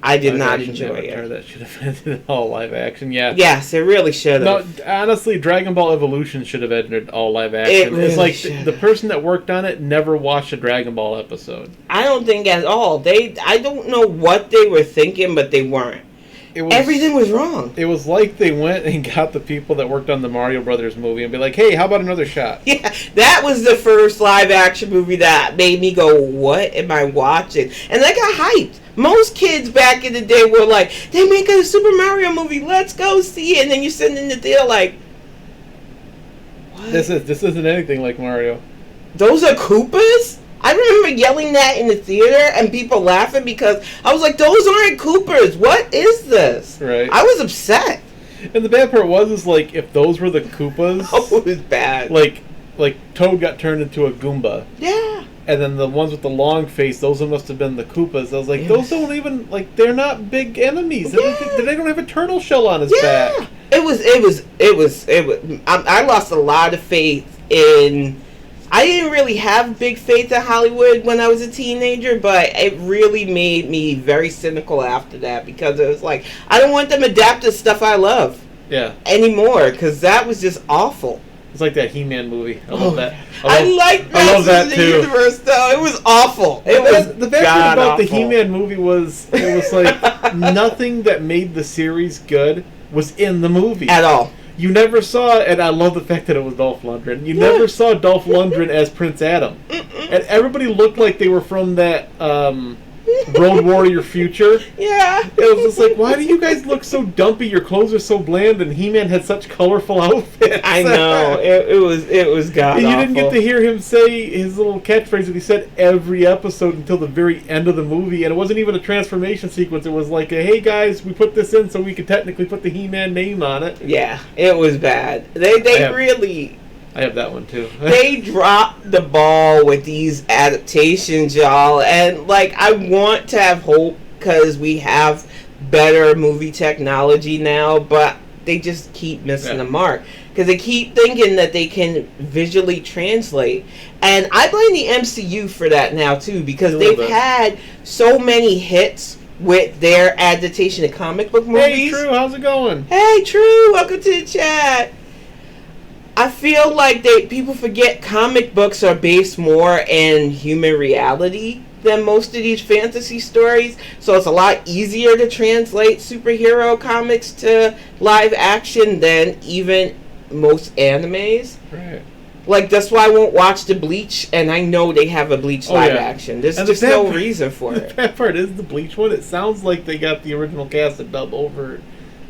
I did not enjoy it. That should have ended all live action, Yes, it really should have. No, honestly, Dragon Ball Evolution should have ended all live action. It's like the person that worked on it never watched a Dragon Ball episode. I don't think at all. I don't know what they were thinking, but they weren't. Everything was wrong. It was like they went and got the people that worked on the Mario Brothers movie and be like, hey, how about another shot? Yeah, that was the first live action movie that made me go, what am I watching? And I got hyped. Most kids back in the day were like, they make a Super Mario movie, let's go see it. And then you're sitting in the theater like, what? This isn't anything like Mario. Those are Koopas? I remember yelling that in the theater and people laughing because I was like, those aren't Koopas. What is this? Right. I was upset. And the bad part was like, if those were the Koopas... Oh, it was bad. Like Toad got turned into a Goomba. Yeah. And then the ones with the long face, those must have been the Koopas. I was like, those don't even, like, they're not big enemies. Yeah. They don't have a turtle shell on his back. It was. I lost a lot of faith in. I didn't really have big faith in Hollywood when I was a teenager, but it really made me very cynical after that because it was like, I don't want them adapting stuff I love. Yeah. Anymore, because that was just awful. It's like that He-Man movie. I love that. I like Masters of the Universe, though. It was awful. The best part about the He-Man movie was it was like nothing that made the series good was in the movie at all. You never saw, and I love the fact that it was Dolph Lundgren. You never saw Dolph Lundgren as Prince Adam, and everybody looked like they were from that Road Warrior Future. Yeah. It was just like, why do you guys look so dumpy? Your clothes are so bland, and He-Man had such colorful outfits. I know. It was god awful. You awful. didn't get to hear him say his little catchphrase that he said every episode until the very end of the movie, and it wasn't even a transformation sequence. It was like, hey guys, we put this in so we could technically put the He-Man name on it. Yeah, it was bad. They really... I have that one too. They dropped the ball with these adaptations, y'all. And, like, I want to have hope because we have better movie technology now, but they just keep missing the mark. Because they keep thinking that they can visually translate. And I blame the MCU for that now, too, because they've had so many hits with their adaptation of comic book movies. Hey, True, how's it going? Hey, True, welcome to the chat. I feel like people forget comic books are based more in human reality than most of these fantasy stories. So it's a lot easier to translate superhero comics to live action than even most animes. Right. Like, that's why I won't watch the Bleach, and I know they have a Bleach live action. There's just no reason for it. The bad part is the Bleach one. It sounds like they got the original cast to dub over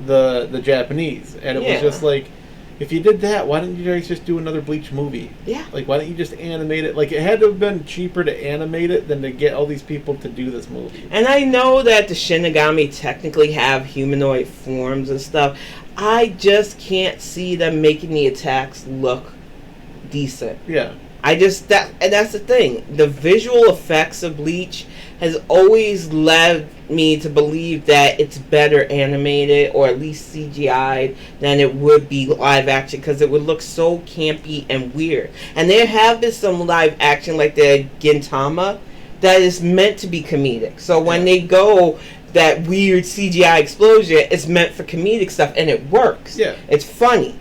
the Japanese. And it was just like, if you did that, why didn't you guys just do another Bleach movie? Yeah. Like, why don't you just animate it? Like, it had to have been cheaper to animate it than to get all these people to do this movie. And I know that the Shinigami technically have humanoid forms and stuff. I just can't see them making the attacks look decent. Yeah. And that's the thing. The visual effects of Bleach has always led me to believe that it's better animated or at least CGI'd than it would be live action because it would look so campy and weird. And there have been some live action like the Gintama that is meant to be comedic. So when they go that weird CGI explosion, it's meant for comedic stuff and it works. Yeah. It's funny.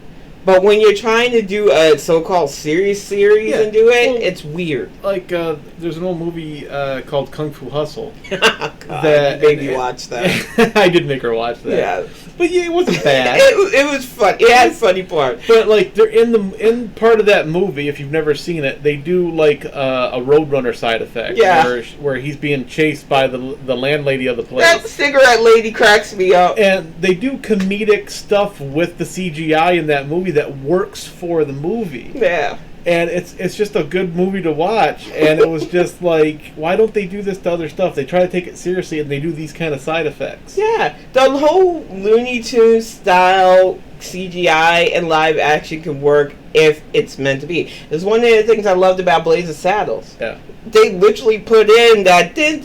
But when you're trying to do a so-called serious series and do it, it's weird. Like, there's an old movie called Kung Fu Hustle. God, that made me watch that. I did make her watch that. Yeah. But yeah, it wasn't bad. It was fun. It had funny parts. But like, they're in part of that movie. If you've never seen it, they do like a Roadrunner side effect. Yeah. Where he's being chased by the landlady of the place. That cigarette lady cracks me up. And they do comedic stuff with the CGI in that movie that works for the movie. Yeah. And it's just a good movie to watch. And it was just like, why don't they do this to other stuff? They try to take it seriously and they do these kind of side effects. Yeah. The whole Looney Tunes style CGI and live action can work if it's meant to be. It's one of the things I loved about Blazing Saddles. Yeah. They literally put in that and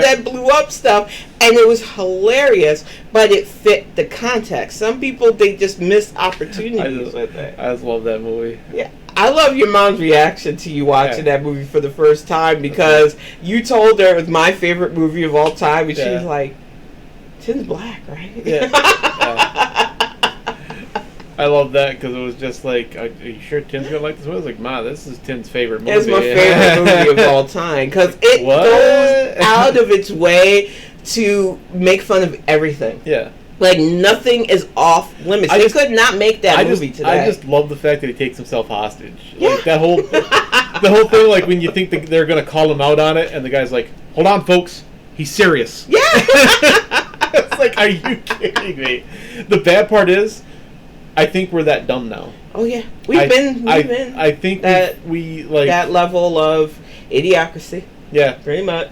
that blew up stuff, and it was hilarious, but it fit the context. Some people, they just miss opportunities with it. I just love that movie. Yeah. I love your mom's reaction to you watching that movie for the first time because you told her it was my favorite movie of all time, and she was like, Tin's black, right? Yeah. I love that because it was just like, are you sure Tin's gonna like this movie? I was like, Ma, this is Tin's favorite movie. It's my favorite movie of all time because it goes out of its way to make fun of everything. Yeah. Like, nothing is off limits. They could not make that movie today. I just love the fact that he takes himself hostage. Like, that whole the whole thing, like, when you think they're going to call him out on it, and the guy's like, hold on, folks. He's serious. Yeah. It's like, are you kidding me? The bad part is, I think we're that dumb now. Oh yeah, we've been. I think that we like that level of idiocracy. Yeah, pretty much.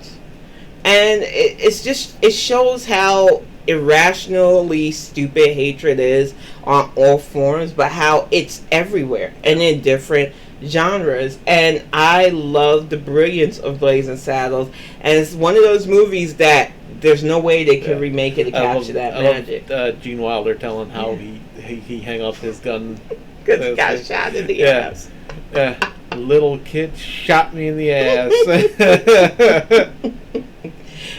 And it shows how irrationally stupid hatred is on all forms, but how it's everywhere and in different genres. And I love the brilliance of Blazing Saddles, and it's one of those movies that there's no way they could remake it to capture that magic. Gene Wilder telling how he hung up his gun because he got shot in the ass. Little kid shot me in the ass.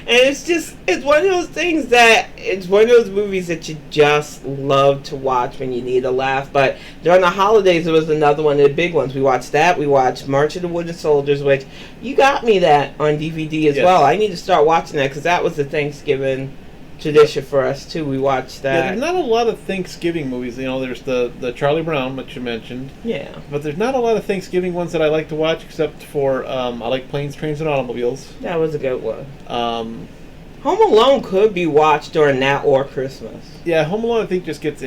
And it's one of those things that it's one of those movies that you just love to watch when you need a laugh. But during the holidays, it was another one of the big ones. We watched that. We watched March of the Wooden Soldiers, which you got me that on DVD as well. I need to start watching that because that was the Thanksgiving tradition for us too. We watched that. Yeah, there's not a lot of Thanksgiving movies. You know, there's the Charlie Brown, which you mentioned. Yeah. But there's not a lot of Thanksgiving ones that I like to watch, except for I like Planes, Trains, and Automobiles. That was a good one. Home Alone could be watched during that or Christmas. Yeah, Home Alone I think just gets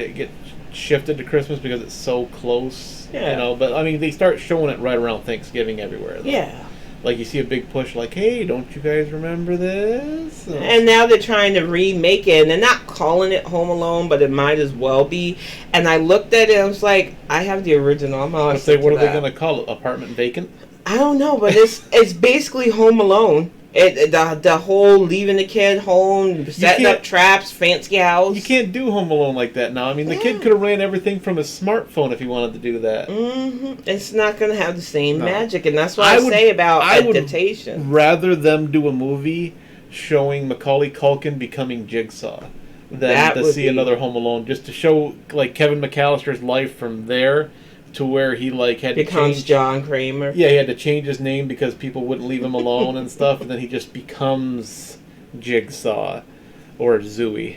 shifted to Christmas because it's so close. Yeah. You know, but I mean they start showing it right around Thanksgiving everywhere. Though. Yeah. Like, you see a big push like, hey, don't you guys remember this? And now they're trying to remake it, and they're not calling it Home Alone, but it might as well be. And I looked at it, and I was like, I have the original. I'm going to say, what are they going to call it? Apartment Vacant? I don't know, but it's basically Home Alone. The whole leaving the kid home, setting up traps, fancy house. You can't do Home Alone like that now. I mean, the kid could have ran everything from his smartphone if he wanted to do that. Mm-hmm. It's not going to have the same magic, and that's what I say about adaptation. I would rather them do a movie showing Macaulay Culkin becoming Jigsaw than to see another Home Alone, just to show like Kevin McAllister's life from there to where he like had becomes to change, John Kramer. Yeah, he had to change his name because people wouldn't leave him alone and stuff, and then he just becomes Jigsaw or Zooey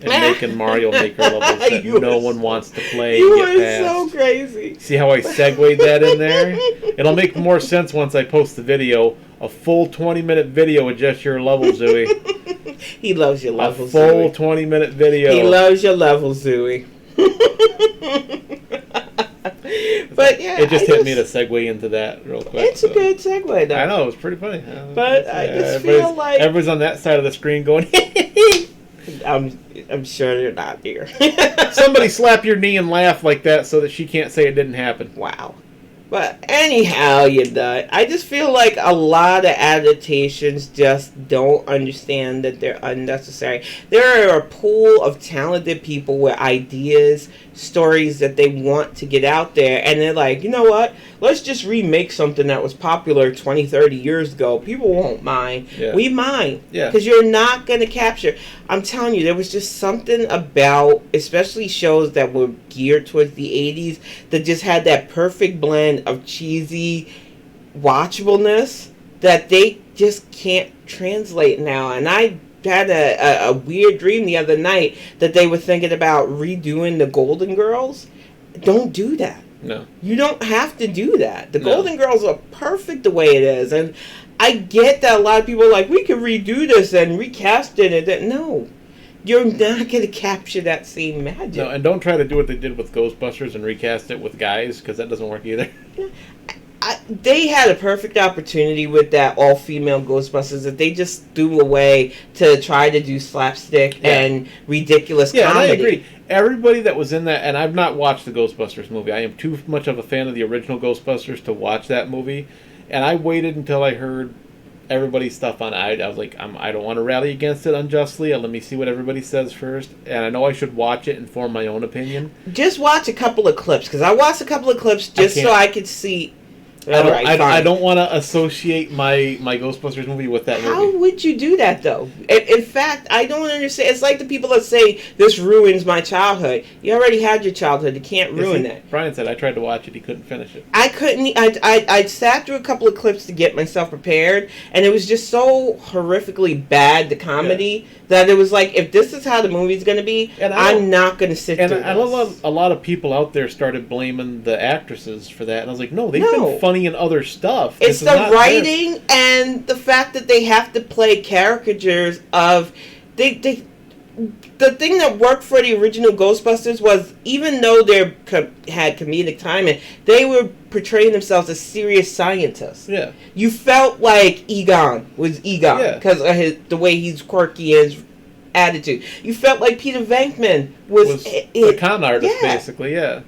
and making Mario Maker levels that no one wants to play. You are so crazy. See how I segued that in there? It'll make more sense once I post the video. A full 20-minute video with just your level, Zooey. He loves your levels, Zooey. A full 20-minute video. He loves your levels, Zooey. But yeah, it just hit me to segue into that real quick. It's a good segue, though. I know, it was pretty funny. But I just feel like everyone's on that side of the screen going. I'm sure they're not here. Somebody slap your knee and laugh like that so that she can't say it didn't happen. Wow. But anyhow, I just feel like a lot of adaptations just don't understand that they're unnecessary. There are a pool of talented people with ideas, stories that they want to get out there, and they're like, you know what? Let's just remake something that was popular 20, 30 years ago. People won't mind. Yeah. We mind. Yeah. Because you're not going to capture. I'm telling you, there was just something about, especially shows that were geared towards the 80s, that just had that perfect blend of cheesy watchableness that they just can't translate now. And I had a weird dream the other night that they were thinking about redoing the Golden Girls. Don't do that. No. You don't have to do that. The Golden Girls are perfect the way it is. And I get that a lot of people are like, we can redo this and recast it. And no. You're not going to capture that same magic. No, and don't try to do what they did with Ghostbusters and recast it with guys, because that doesn't work either. They had a perfect opportunity with that all-female Ghostbusters that they just threw away to try to do slapstick and ridiculous comedy. Yeah, and I agree. Everybody that was in that, and I've not watched the Ghostbusters movie. I am too much of a fan of the original Ghostbusters to watch that movie, and I waited until I heard everybody's stuff on it. I was like, I don't want to rally against it unjustly. Let me see what everybody says first. And I know I should watch it and form my own opinion. Just watch a couple of clips, because I watched a couple of clips just so I could see. I don't want to associate my Ghostbusters movie with that movie. How would you do that, though? In fact, I don't understand. It's like the people that say, this ruins my childhood. You already had your childhood. You can't ruin that. Brian said I tried to watch it. He couldn't finish it. I couldn't. I sat through a couple of clips to get myself prepared, and it was just so horrifically bad, the comedy, that it was like, if this is how the movie's going to be, I'm not going to sit through this. And a lot of people out there started blaming the actresses for that. And I was like, no, they've been funny funny in other stuff. It's the writing and the fact that they have to play caricatures of they. The thing that worked for the original Ghostbusters was, even though they had comedic timing, they were portraying themselves as serious scientists. Yeah. You felt like Egon was Egon because of the way he's quirky and his attitude. You felt like Peter Venkman was the con artist, basically. Yeah.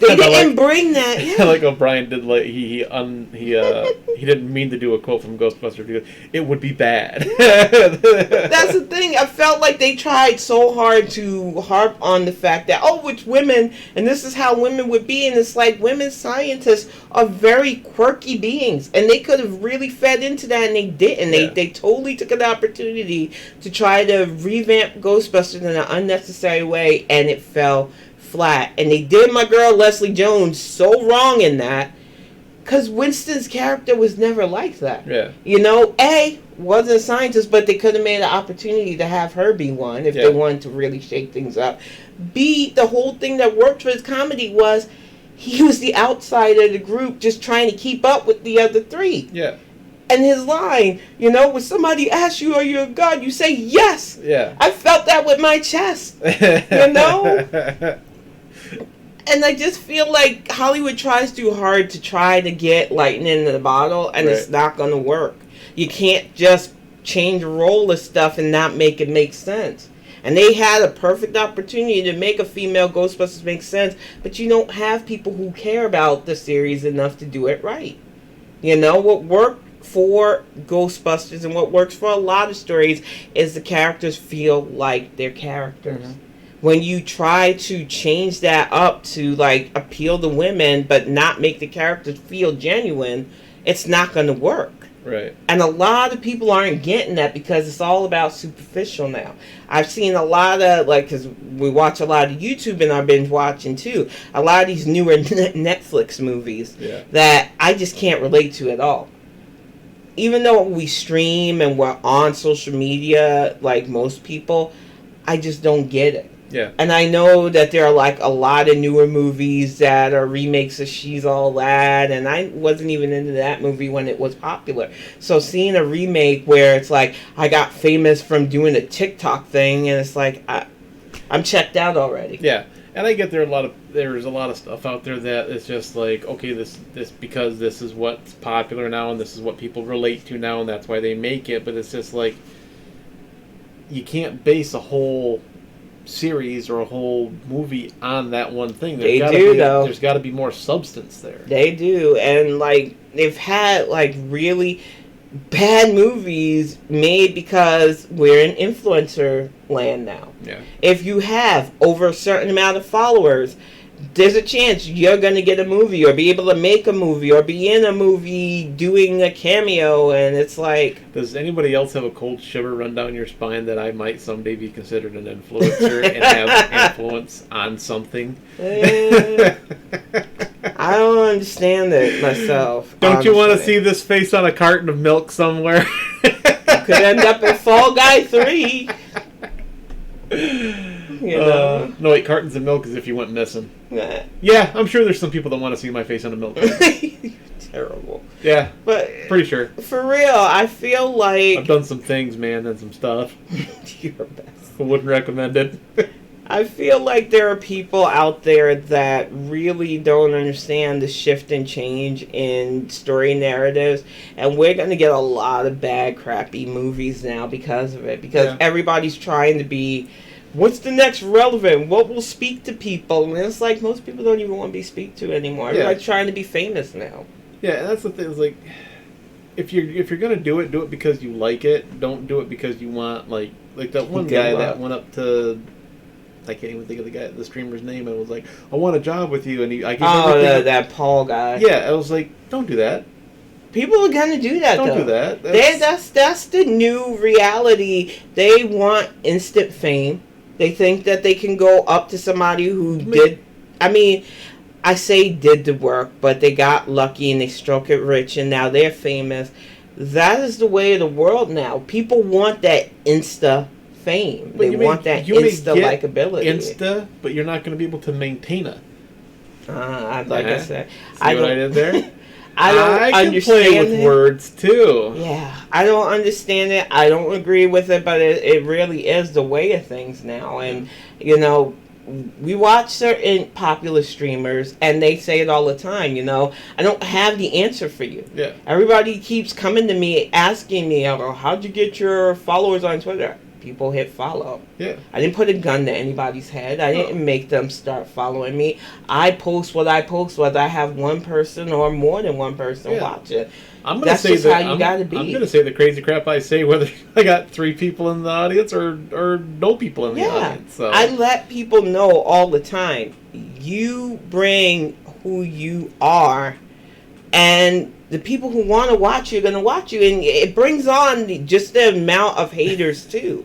They didn't bring that. Yeah. Like O'Brien did. Like he didn't mean to do a quote from Ghostbusters because it would be bad. That's the thing. I felt like they tried so hard to harp on the fact that it's women and this is how women would be, and it's like women scientists are very quirky beings, and they could have really fed into that, and they didn't. They totally took an opportunity to try to revamp Ghostbusters in an unnecessary way, and it fell flat. And they did my girl Leslie Jones so wrong in that, because Winston's character was never like that. Yeah. A, wasn't a scientist, but they could have made an opportunity to have her be one if they wanted to really shake things up. B, the whole thing that worked for his comedy was he was the outsider of the group just trying to keep up with the other three. Yeah. And his line, when somebody asks you, are you a god, you say yes. Yeah. I felt that with my chest. And I just feel like Hollywood tries too hard to try to get lightning in the bottle, and it's not going to work. You can't just change a roll of stuff and not make it make sense. And they had a perfect opportunity to make a female Ghostbusters make sense, but you don't have people who care about the series enough to do it right. What worked for Ghostbusters and what works for a lot of stories is the characters feel like they're characters. Mm-hmm. When you try to change that up to appeal to women but not make the characters feel genuine, it's not going to work. Right. And a lot of people aren't getting that because it's all about superficial now. I've seen a lot of, because we watch a lot of YouTube in our binge watching too, a lot of these newer Netflix movies that I just can't relate to at all. Even though we stream and we're on social media like most people, I just don't get it. Yeah. And I know that there are a lot of newer movies that are remakes of She's All That, and I wasn't even into that movie when it was popular. So seeing a remake where it's I got famous from doing a TikTok thing, and it's I'm checked out already. Yeah. And I get there's a lot of stuff out there that it's just okay, this because this is what's popular now and this is what people relate to now and that's why they make it, but it's just you can't base a whole series or a whole movie on that one thing. There's got to be more substance there. They do, and they've had really bad movies made because we're in influencer land now. Yeah. If you have over a certain amount of followers, there's a chance you're going to get a movie or be able to make a movie or be in a movie doing a cameo, and it's Does anybody else have a cold shiver run down your spine that I might someday be considered an influencer and have influence on something? I don't understand it myself. Don't you want to see this face on a carton of milk somewhere? Could end up in Fall Guy 3. No, wait, cartons of milk is if you went missing. Yeah, I'm sure there's some people that want to see my face on a milk carton. Terrible. Yeah, but pretty sure. For real, I feel like I've done some things, man, and some stuff. You're best. I wouldn't recommend it. I feel like there are people out there that really don't understand the shift and change in story narratives, and we're going to get a lot of bad, crappy movies now because of it. Because everybody's trying to be, what's the next relevant? What will speak to people? And it's most people don't even want to be speak to anymore. Everybody's trying to be famous now. Yeah, and that's the thing. Is if you're gonna do it because you like it. Don't do it because you want like that one guy that went up to. I can't even think of the streamer's name. And was like, I want a job with you, and that Paul guy. Yeah, I was like, don't do that. People are gonna do that. Don't do that. That's the new reality. They want instant fame. They think that they can go up to somebody who did. I mean, I say did the work, but they got lucky and they struck it rich, and now they're famous. That is the way of the world now. People want that insta fame. They want that insta likability. Insta, but you're not going to be able to maintain it. Like I said, See what I did there? I don't can understand play with words too. Yeah, I don't understand it. I don't agree with it, but it really is the way of things now. And you know, we watch certain popular streamers, and they say it all the time. You know, I don't have the answer for you. Yeah. Everybody keeps coming to me asking me, "Oh, how'd you get your followers on Twitter?" People hit follow. Yeah. I didn't put a gun to anybody's head. I didn't make them start following me. I post what I post, whether I have one person or more than one person watch it. That's just how you gotta be. I'm gonna say the crazy crap I say whether I got 3 people in the audience or no people in the audience. So I let people know all the time. You bring who you are, and the people who want to watch you are going to watch you, and it brings on just the amount of haters too.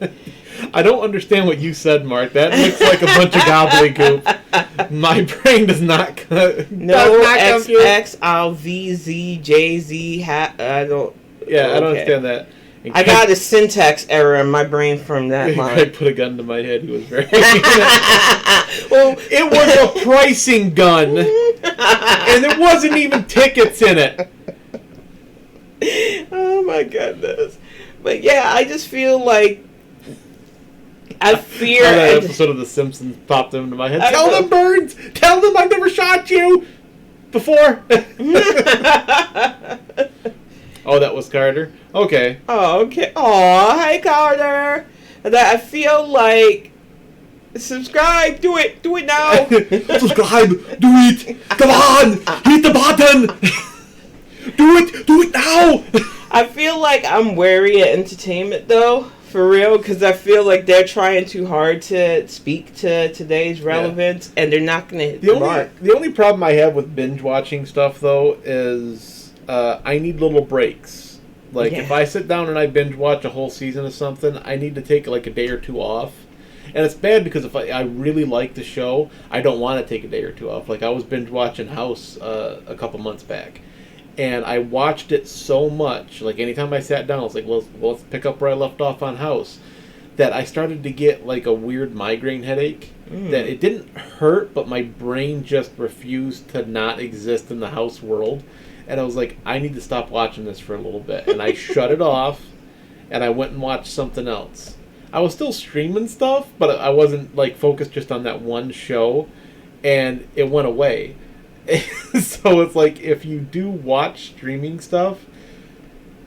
I don't understand what you said, Mark. That looks like a bunch of gobbledygook. My brain does not. No XXLVZJZ. I don't. Yeah, I don't understand that. I got a syntax error in my brain from that line. Greg put a gun to my head. He was very. Well, it was a pricing gun, and there wasn't even tickets in it. Oh my goodness! But yeah, I just feel like I fear that episode of The Simpsons popped into my head. Tell them, Burns! Tell them I've never shot you before. Oh, that was Carter? Okay. Oh, okay. Oh, hi, Carter. I feel like... Subscribe. Do it. Do it now. Subscribe. Do it. Come on. Hit the button. Do it. Do it now. I feel like I'm wary of entertainment, though. For real. Because I feel like they're trying too hard to speak to today's relevance. And they're not going to hit the mark. The only problem I have with binge watching stuff, though, is... I need little breaks. Like, if I sit down and I binge watch a whole season of something, I need to take, like, a day or two off. And it's bad because if I really like the show, I don't want to take a day or two off. Like, I was binge watching House a couple months back. And I watched it so much. Like, anytime I sat down, I was like, well, let's pick up where I left off on House. That I started to get, like, a weird migraine headache. That it didn't hurt, but my brain just refused to not exist in the House world. And I was like, I need to stop watching this for a little bit. And I shut it off, and I went and watched something else. I was still streaming stuff, but I wasn't, like, focused just on that one show. And it went away. So it's like, if you do watch streaming stuff,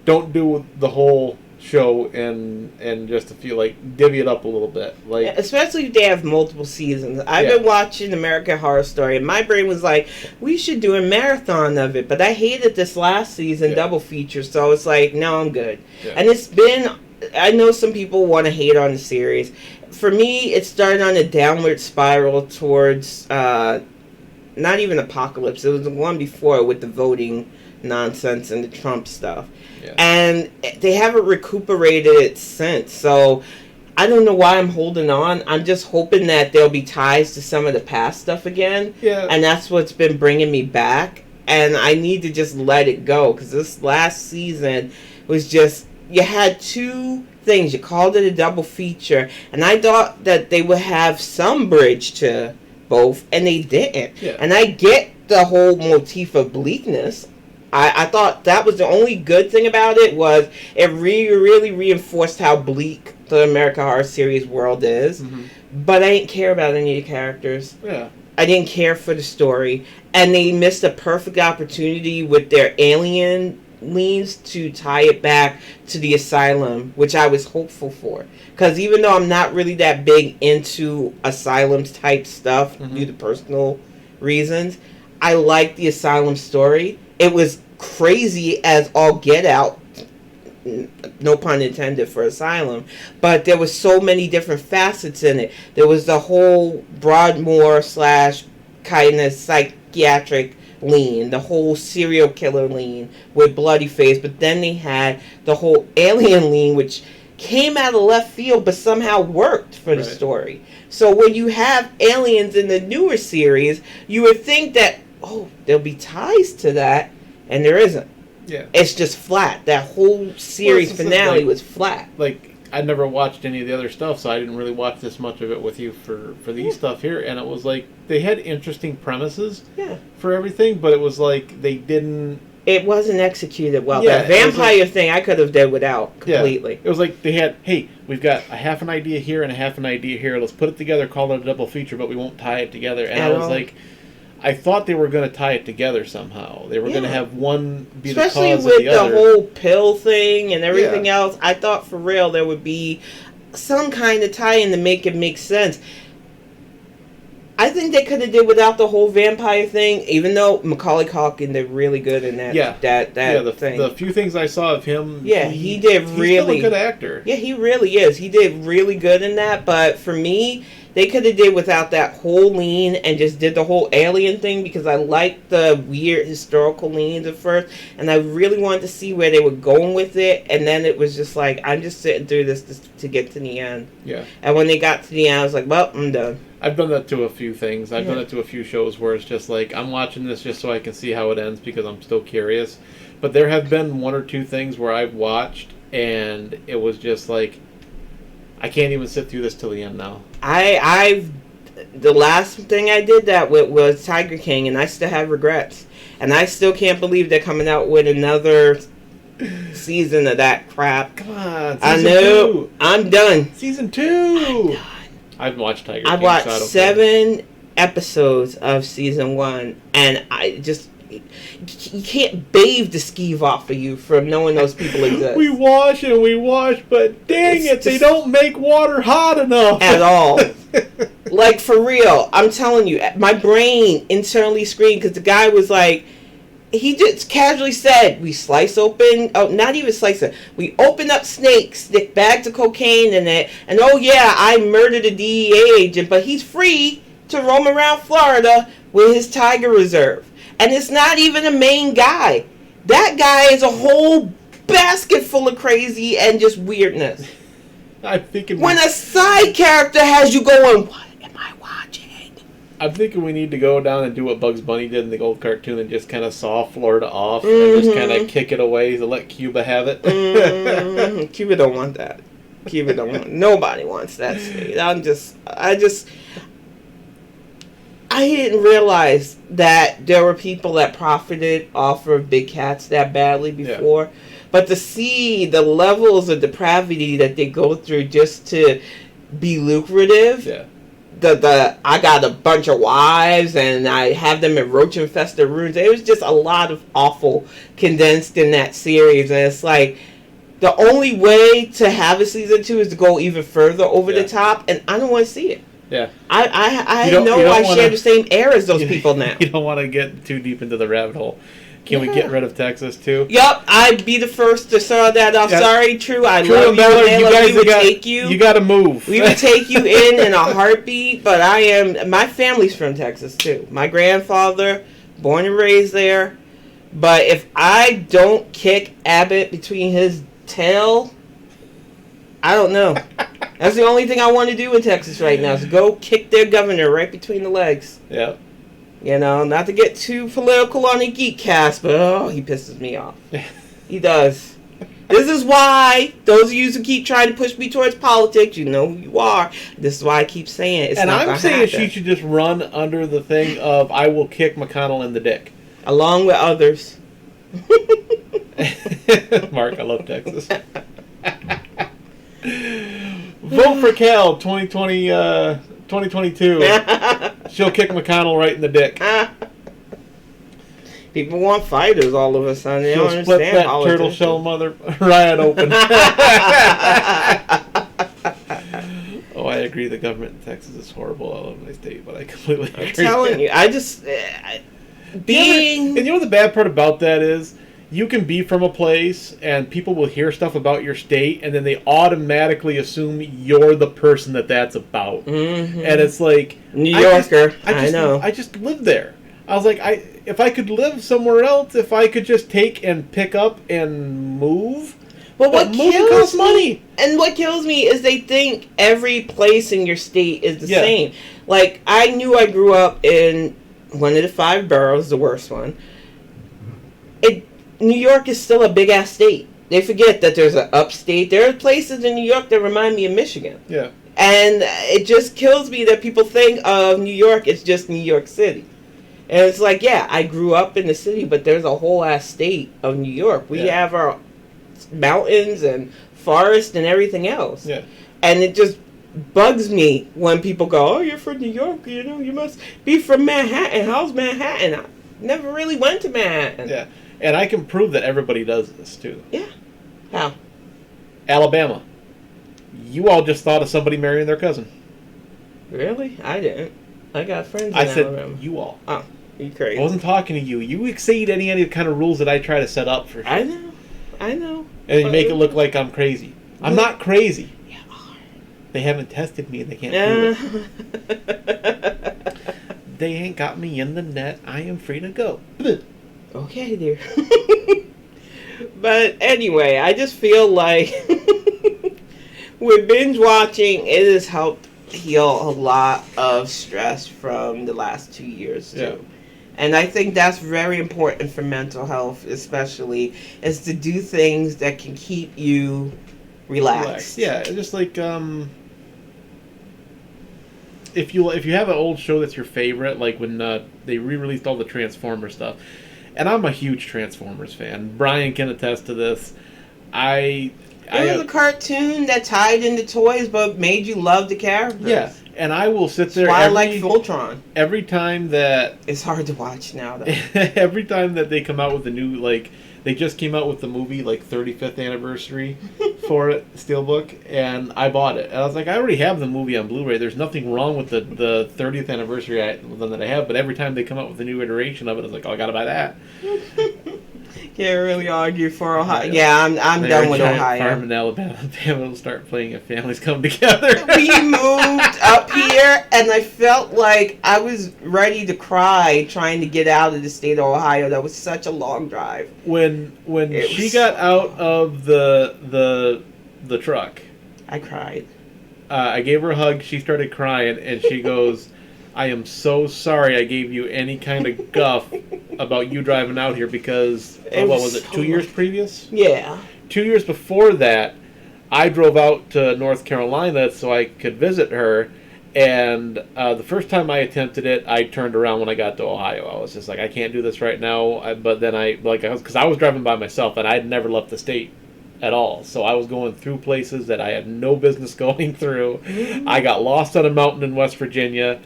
don't do the whole show and just to feel like divvy it up a little bit, like especially if they have multiple seasons. I've been watching American Horror Story, and my brain was like, we should do a marathon of it, but I hated this last season double feature, so it's like, no, I'm good. And it's been, I know some people want to hate on the series. For me, it started on a downward spiral towards not even Apocalypse. It was the one before with the voting nonsense and the Trump stuff. And they haven't recuperated it since. So I don't know why I'm holding on. I'm just hoping that there'll be ties to some of the past stuff again. And that's what's been bringing me back. And I need to just let it go. Because this last season was just... You had two things. You called it a double feature. And I thought that they would have some bridge to both. And they didn't. And I get the whole motif of bleakness. I thought that was the only good thing about it, was it really reinforced how bleak the American Horror Series world is. But I didn't care about any of the characters. I didn't care for the story. And they missed a perfect opportunity with their alien leans to tie it back to the asylum, which I was hopeful for. Because even though I'm not really that big into asylums type stuff due to personal reasons, I like the asylum story. It was crazy as all get out, no pun intended for Asylum, but there was so many different facets in it. There was the whole Broadmoor / kind of psychiatric lean, the whole serial killer lean with Bloody Face, but then they had the whole alien lean, which came out of left field but somehow worked for the story. So when you have aliens in the newer series, you would think that, oh, there'll be ties to that. And there isn't. It's just flat. That whole series finale was flat. Like, I never watched any of the other stuff, so I didn't really watch this much of it with you for these stuff here. And it was like they had interesting premises for everything, but it was like they didn't. It wasn't executed well. Yeah, That vampire thing I could have done without completely. Yeah. It was like they had, hey, we've got a half an idea here and a half an idea here. Let's put it together, call it a double feature, but we won't tie it together. And I was like, I thought they were going to tie it together somehow. They were going to have one be especially the cause with of the other. the whole pill thing and everything else. I thought for real there would be some kind of tie-in to make it make sense. I think they could have did without the whole vampire thing, even though Macaulay Culkin did really good in that thing. The few things I saw of him, he did really. He's still a good actor. Yeah, he really is. He did really good in that. But for me, they could have did without that whole lean and just did the whole alien thing because I liked the weird historical leans at first, and I really wanted to see where they were going with it. And then it was just like I'm just sitting through this to get to the end. Yeah. And when they got to the end, I was like, well, I'm done. I've done that to a few things. I've done it to a few shows where it's just like, I'm watching this just so I can see how it ends because I'm still curious. But there have been one or two things where I've watched and it was just like, I can't even sit through this till the end now. The last thing I did that with was Tiger King, and I still have regrets. And I still can't believe they're coming out with another season of that crap. Come on, I know. 2. I'm done. Season 2. I'm done. I've watched Tiger King. I watched 7 episodes of season 1, and I just... You can't bathe the skeeve off of you from knowing those people exist. We wash, but dang they don't make water hot enough. At all. Like, for real. I'm telling you, my brain internally screamed because the guy was like... He just casually said, we slice open... Oh, not even slice it. We open up snakes, stick bags of cocaine in it, and oh yeah, I murdered a DEA agent, but he's free to roam around Florida with his tiger reserve. And it's not even a main guy. That guy is a whole basket full of crazy and just weirdness. I'm thinking... When a side character has you going, what am I watching? I'm thinking we need to go down and do what Bugs Bunny did in the old cartoon and just kind of saw Florida off and just kind of kick it away to let Cuba have it. Cuba don't want that. Cuba don't want... Nobody wants that state. I didn't realize that there were people that profited off of big cats that badly before. Yeah. But to see the levels of depravity that they go through just to be lucrative. Yeah. I got a bunch of wives and I have them in roach infested rooms. It was just a lot of awful condensed in that series. And it's like the only way to have a season 2 is to go even further over the top. And I don't want to see it. Yeah, I know I share the same air as those people now. You don't want to get too deep into the rabbit hole. Can we get rid of Texas too? Yep, I'd be the first to start that off. Sorry, True, I love you. You guys would take you. You got to move. We would take you in a heartbeat. But my family's from Texas too. My grandfather, born and raised there. But if I don't kick Abbott between his tail, I don't know. That's the only thing I want to do in Texas right now is go kick their governor right between the legs. Yeah. You know, not to get too political on the geek cast, but he pisses me off. He does. This is why those of you who keep trying to push me towards politics, you know who you are. This is why I keep saying it's not going to happen. And I'm saying she should just run under the thing of I will kick McConnell in the dick. Along with others. Mark, I love Texas. Vote for Cal 2022. She'll kick McConnell right in the dick. People want fighters all of a sudden. They She'll don't split understand that politics. turtle shell mother riot open. Oh, I agree. The government in Texas is horrible. I love my state, but I completely agree. I'm telling you, I just being. And you know what the bad part about that is? You can be from a place and people will hear stuff about your state and then they automatically assume you're the person that's about. Mm-hmm. And it's like... New Yorker, I know. I just lived there. I was like, if I could live somewhere else, if I could just take and pick up and move... But what kills me, and what kills me is they think every place in your state is the same. Like, I knew I grew up in one of the 5 boroughs, the worst one. New York is still a big-ass state. they forget that there's an upstate. There are places in New York that remind me of Michigan. Yeah. And it just kills me that people think of New York as just New York City. And it's like, yeah, I grew up in the city, but there's a whole ass state of New York. We have our mountains and forests and everything else. Yeah. And it just bugs me when people go, oh, you're from New York, you know, you must be from Manhattan. How's Manhattan? I never really went to Manhattan. Yeah. And I can prove that everybody does this, too. Yeah. How? Alabama. You all just thought of somebody marrying their cousin. Really? I didn't. I got friends in Alabama. said, you all. Oh, you crazy. I wasn't talking to you. You exceed any kind of rules that I try to set up for. I know. I know. And you make it look like I'm crazy. I'm not crazy. You are. They haven't tested me and they can't prove it. They ain't got me in the net. I am free to go. Okay, dear. But anyway, I just feel like with binge watching, it has helped heal a lot of stress from the last 2 years, too. Yeah. And I think that's very important for mental health, especially, is to do things that can keep you relaxed. Yeah, just like if you have an old show that's your favorite, like when they re-released all the Transformers stuff, and I'm a huge Transformers fan. Brian can attest to this. It was a cartoon that tied into toys, but made you love the characters. Yeah, and I will sit there. I like Voltron. Every time that it's hard to watch now, though. Every time that they come out with a new, like, they just came out with the movie, like, 35th anniversary for it, Steelbook, and I bought it. And I was like, I already have the movie on Blu-ray. There's nothing wrong with the 30th anniversary one that I have, but every time they come out with a new iteration of it, I was like, oh, I gotta buy that. Can't really argue for Ohio. Yeah, I'm done with Ohio. Farm in Alabama will start playing if families come together. We moved up here, and I felt like I was ready to cry trying to get out of the state of Ohio. That was such a long drive. When she got out of the truck, I cried. I gave her a hug. She started crying, and she goes, I am so sorry I gave you any kind of guff about you driving out here because, what was it, 2 years previous? Yeah. 2 years before that, I drove out to North Carolina so I could visit her, and the first time I attempted it, I turned around when I got to Ohio. I was just like, I can't do this right now, but then because I was driving by myself, and I had never left the state at all. So I was going through places that I had no business going through. I got lost on a mountain in West Virginia,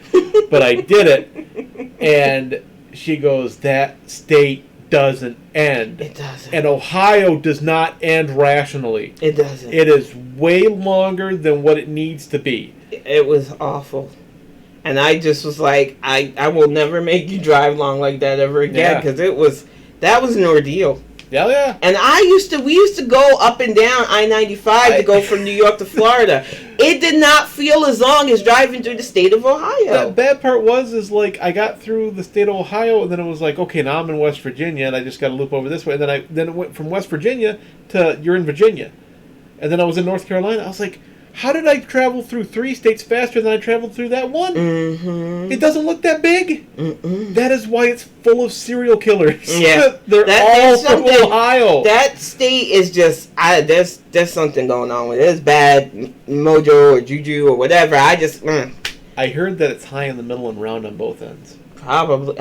but I did it. And she goes, that state doesn't end. It doesn't. And Ohio does not end rationally. It doesn't. It is way longer than what it needs to be. It was awful. And I just was like, I will never make you drive long like that ever again, because that was an ordeal. Yeah. And we used to go up and down I-95 to go from New York to Florida. It did not feel as long as driving through the state of Ohio. The bad part is like I got through the state of Ohio, and then it was like, okay, now I'm in West Virginia, and I just got to loop over this way. And then it went from West Virginia to you're in Virginia, and then I was in North Carolina. I was like, how did I travel through 3 states faster than I traveled through that one? Mm-hmm. It doesn't look that big. Mm-mm. That is why it's full of serial killers. Yeah. They're all from Ohio. That state is just, there's something going on with it. It's bad mojo or juju or whatever. I heard that it's high in the middle and round on both ends. Probably.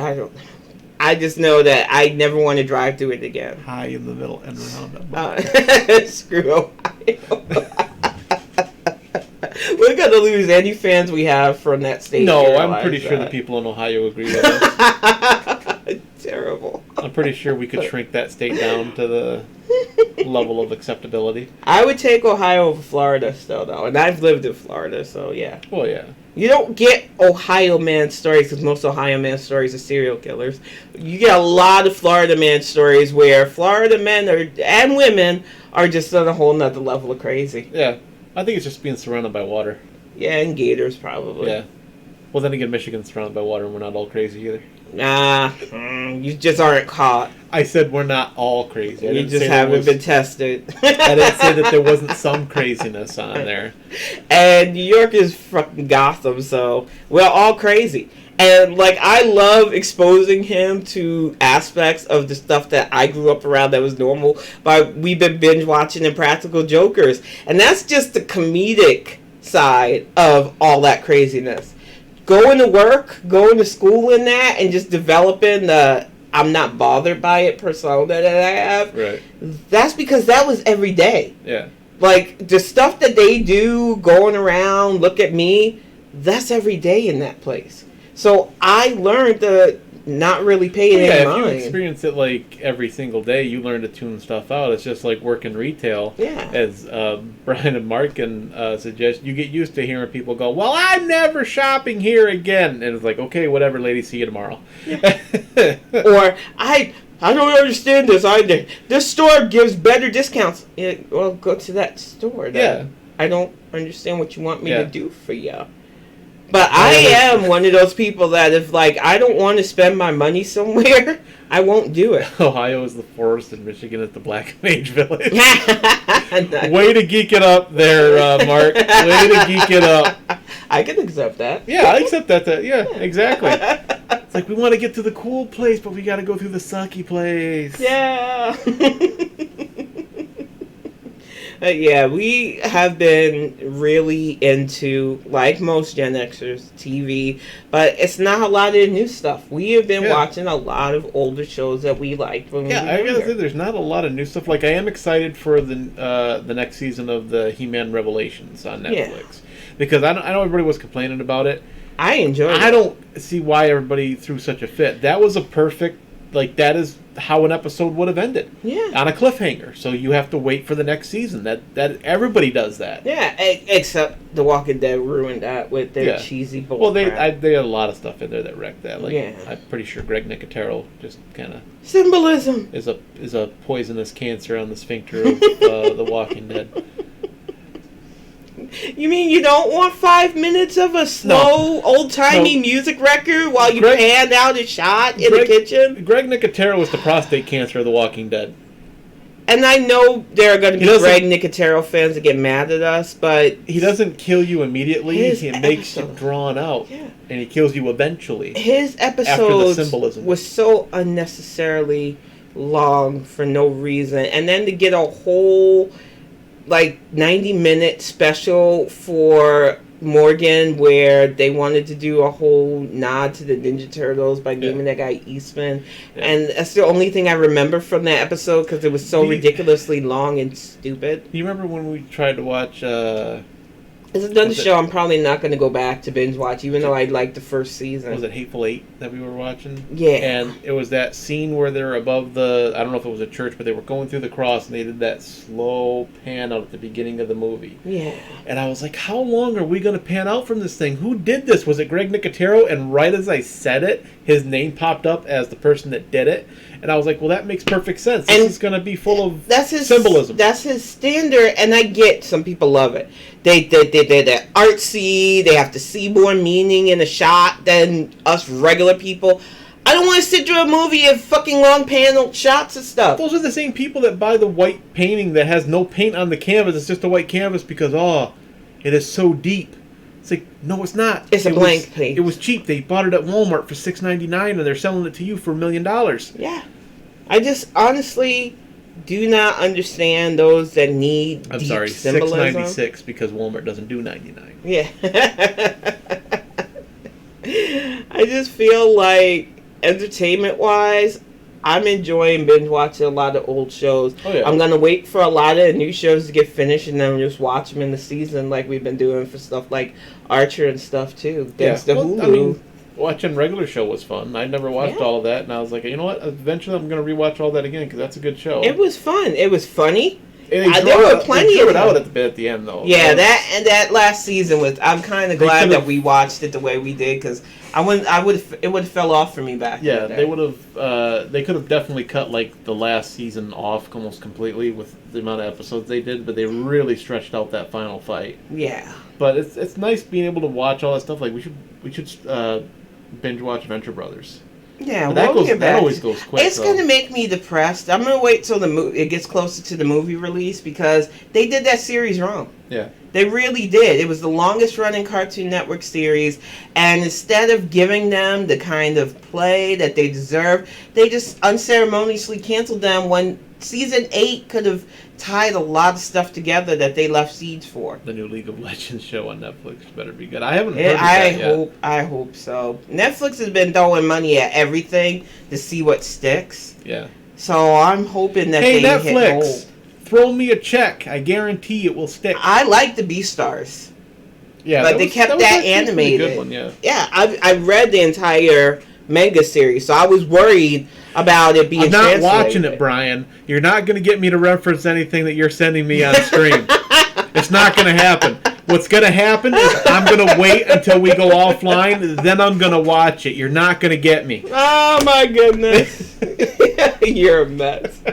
I just know that I never want to drive through it again. High in the middle and round on both ends. Screw Ohio. We're going to lose any fans we have from that state. No, I'm pretty sure the people in Ohio agree with us. Terrible. I'm pretty sure we could shrink that state down to the level of acceptability. I would take Ohio over Florida still, though. And I've lived in Florida, so yeah. Well, yeah. You don't get Ohio man stories, because most Ohio man stories are serial killers. You get a lot of Florida man stories where Florida men and women are just on a whole nother level of crazy. Yeah. I think it's just being surrounded by water. Yeah, and gators probably. Yeah. Well, then again, Michigan's surrounded by water, and we're not all crazy either. Nah, you just aren't caught. I said we're not all crazy. You just haven't been tested. I didn't say that there wasn't some craziness on there. And New York is fucking Gotham, so we're all crazy. And, like, I love exposing him to aspects of the stuff that I grew up around that was normal. But we've been binge watching Impractical Jokers. And that's just the comedic side of all that craziness. Going to work, going to school in that, and just developing the I'm not bothered by it persona that I have. Right. That's because that was every day. Yeah. Like, the stuff that they do, going around, look at me, that's every day in that place. So I learned to not really pay it any mind. If you experience it, like, every single day, you learn to tune stuff out. It's just like working retail. Yeah. As Brian and Mark can suggest, you get used to hearing people go, well, I'm never shopping here again. And it's like, okay, whatever, lady, see you tomorrow. Yeah. Or, I don't understand this. This store gives better discounts. Yeah, well, go to that store then. Yeah. I don't understand what you want me to do for you. But I am one of those people that if, like, I don't want to spend my money somewhere, I won't do it. Ohio is the forest and Michigan is the Black Mage Village. Nice. Way to geek it up there, Mark. Way to geek it up. I can accept that. Yeah, I accept that. Yeah, exactly. It's like we want to get to the cool place, but we got to go through the sucky place. Yeah. Yeah, we have been really into, like most Gen Xers, TV, but it's not a lot of new stuff. We have been watching a lot of older shows that we liked when we were younger. I gotta say, there's not a lot of new stuff. Like, I am excited for the next season of the He-Man Revelations on Netflix. Because I know everybody was complaining about it. I enjoyed it. I don't see why everybody threw such a fit. That was a perfect, like, that is how an episode would have ended. Yeah. On a cliffhanger. So you have to wait for the next season. That everybody does that. Yeah, except The Walking Dead ruined that with their cheesy bull. Well, they had a lot of stuff in there that wrecked that. Like, yeah. I'm pretty sure Greg Nicotero just kind of symbolism is a poisonous cancer on the sphincter of The Walking Dead. You mean you don't want 5 minutes of a slow, old-timey music record while you pan out a shot in the kitchen? Greg Nicotero was the prostate cancer of The Walking Dead. And I know there are going to be Greg Nicotero fans that get mad at us, but he doesn't kill you immediately. He makes you drawn out, and he kills you eventually. His episodes was so unnecessarily long for no reason, and then to get a whole 90-minute special for Morgan where they wanted to do a whole nod to the Ninja Turtles by naming that guy Eastman. Yeah. And that's the only thing I remember from that episode because it was so ridiculously long and stupid. You remember when we tried to watch... It's another show I'm probably not going to go back to binge watch, even though I liked the first season. Was it Hateful Eight that we were watching? Yeah. And it was that scene where they're above the... I don't know if it was a church, but they were going through the cross, and they did that slow pan out at the beginning of the movie. Yeah. And I was like, how long are we going to pan out from this thing? Who did this? Was it Greg Nicotero? And right as I said it, his name popped up as the person that did it. And I was like, well, that makes perfect sense. This is going to be full of symbolism. That's his standard, and I get some people love it. They're artsy. They have to see more meaning in a shot than us regular people. I don't want to sit through a movie of fucking long panel shots and stuff. Those are the same people that buy the white painting that has no paint on the canvas. It's just a white canvas because, it is so deep. It's like, no, it's not. It's a blank page. It was cheap. They bought it at Walmart for $6.99, and they're selling it to you for $1 million. Yeah. I just honestly do not understand those that need I'm deep sorry, symbolism. $6.96 because Walmart doesn't do 99. Yeah. I just feel like entertainment-wise, I'm enjoying binge watching a lot of old shows. Oh, yeah. I'm going to wait for a lot of new shows to get finished and then just watch them in the season like we've been doing for stuff like Archer and stuff too. Thanks to Hulu. I mean, watching regular show was fun. I never watched all of that, and I was like, you know what? Eventually I'm going to rewatch all that again because that's a good show. It was fun. It was funny. There were plenty of it out at the end though. Yeah, that last season was. I'm kind of glad that we watched it the way we did because it would have fell off for me back. Yeah, they would have. They could have definitely cut like the last season off almost completely with the amount of episodes they did, but they really stretched out that final fight. Yeah, but it's nice being able to watch all that stuff. Like we should binge watch Venture Brothers. Yeah, But that we'll get back. always goes quick. It's going to make me depressed. I'm going to wait till it gets closer to the movie release because they did that series wrong. Yeah. They really did. It was the longest running Cartoon Network series, and instead of giving them the kind of play that they deserve, they just unceremoniously canceled them when season 8 could have tied a lot of stuff together that they left seeds for. The new League of Legends show on Netflix better be good. I haven't heard of that yet. I hope so. Netflix has been throwing money at everything to see what sticks. Yeah. So I'm hoping that they hit Netflix, gold. throw me a check. I guarantee it will stick. I like the Beastars. Yeah, but they kept that animated. Good one, yeah. Yeah, I read the entire manga series, so I was worried about it being I'm not watching it, Brian. You're not going to get me to reference anything that you're sending me on stream. It's not going to happen. What's going to happen is I'm going to wait until we go offline, then I'm going to watch it. You're not going to get me. Oh, my goodness. You're a mess.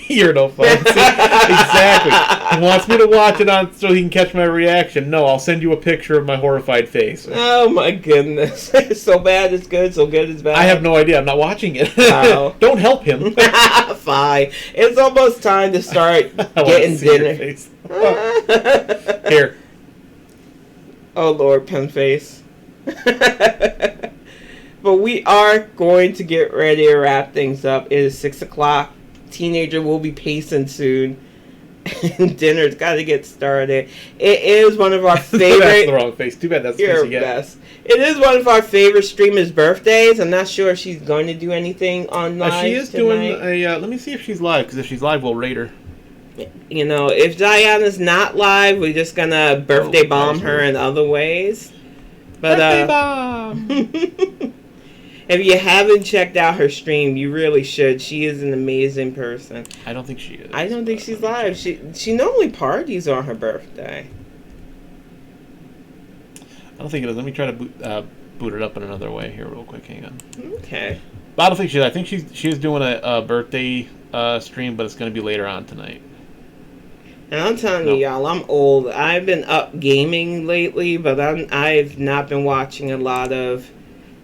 You're no fun. See? Exactly. He wants me to watch it so he can catch my reaction. No, I'll send you a picture of my horrified face. Oh my goodness. So bad it's good, so good it's bad. I have no idea. I'm not watching it. Wow. Don't help him. Fine. It's almost time to start getting dinner. Face. Here. Oh Lord, pen face. But we are going to get ready to wrap things up. It is 6 o'clock. Teenager will be pacing soon. And dinner's got to get started. It is one of our favorite... That's the wrong face. Too bad that's the face you get. Best. It is one of our favorite streamers' birthdays. I'm not sure if she's going to do anything online She is tonight. doing a... let me see if she's live, because if she's live, we'll rate her. You know, if Diana's not live, we're just going to birthday bomb her in other ways. But, birthday bomb! If you haven't checked out her stream, you really should. She is an amazing person. I don't think she is. I don't think she's live. She normally parties on her birthday. I don't think it is. Let me try to boot it up in another way here real quick. Hang on. Okay. But I don't think she is. I think she is doing a birthday stream, but it's going to be later on tonight. And I'm telling you, y'all, I'm old. I've been up gaming lately, but I've not been watching a lot of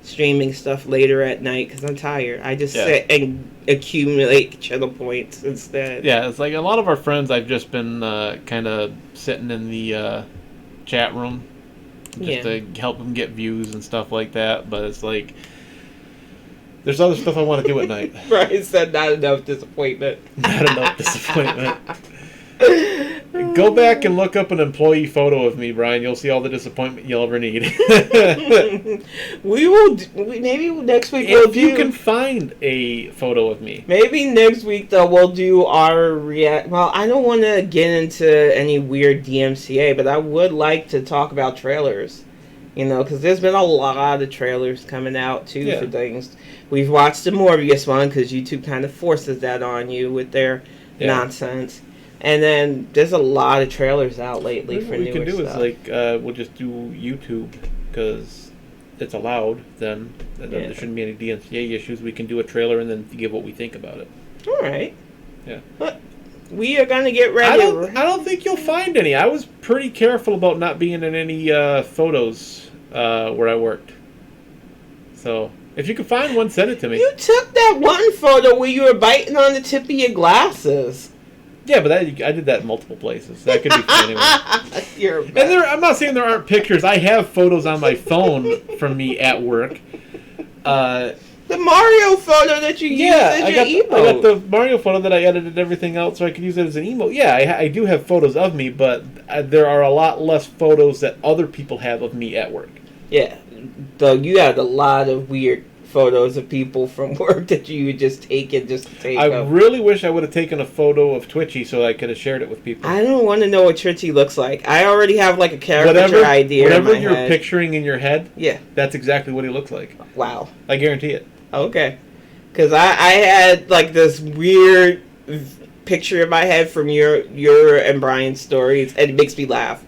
streaming stuff later at night because I'm tired. I just sit and accumulate channel points instead. Yeah, it's like a lot of our friends, I've just been kind of sitting in the chat room just to help them get views and stuff like that. But it's like, there's other stuff I want to do at night. Brian said not enough disappointment. Not enough disappointment. Go back and look up an employee photo of me, Brian. You'll see all the disappointment you'll ever need. We will. Maybe next week if you can find a photo of me. Maybe next week though we'll do our react. Well, I don't want to get into any weird DMCA, but I would like to talk about trailers. You know, because there's been a lot of trailers coming out too for things. We've watched the Morbius one because YouTube kind of forces that on you with their nonsense. And then there's a lot of trailers out lately for newer stuff. What we can do is like we'll just do YouTube because it's allowed. Then there shouldn't be any DMCA issues. We can do a trailer and then give what we think about it. All right. Yeah. But we are gonna get ready. I don't think you'll find any. I was pretty careful about not being in any photos where I worked. So if you can find one, send it to me. You took that one photo where you were biting on the tip of your glasses. Yeah, but I did that in multiple places. That could be for anyone. And I'm not saying there aren't pictures. I have photos on my phone from me at work. The Mario photo that you used as your emote. I got the Mario photo that I edited everything out so I could use it as an emote. Yeah, I do have photos of me, but there are a lot less photos that other people have of me at work. Yeah, though you had a lot of weird photos of people from work that you would just take it just to take I really wish I would have taken a photo of Twitchy so I could have shared it with people. I don't want to know what Twitchy looks like. I already have like a caricature idea. Whatever you're picturing in your head, yeah, that's exactly what he looks like. Wow. I guarantee it. Okay. Because I had like this weird picture in my head from your and Brian's stories, and it makes me laugh.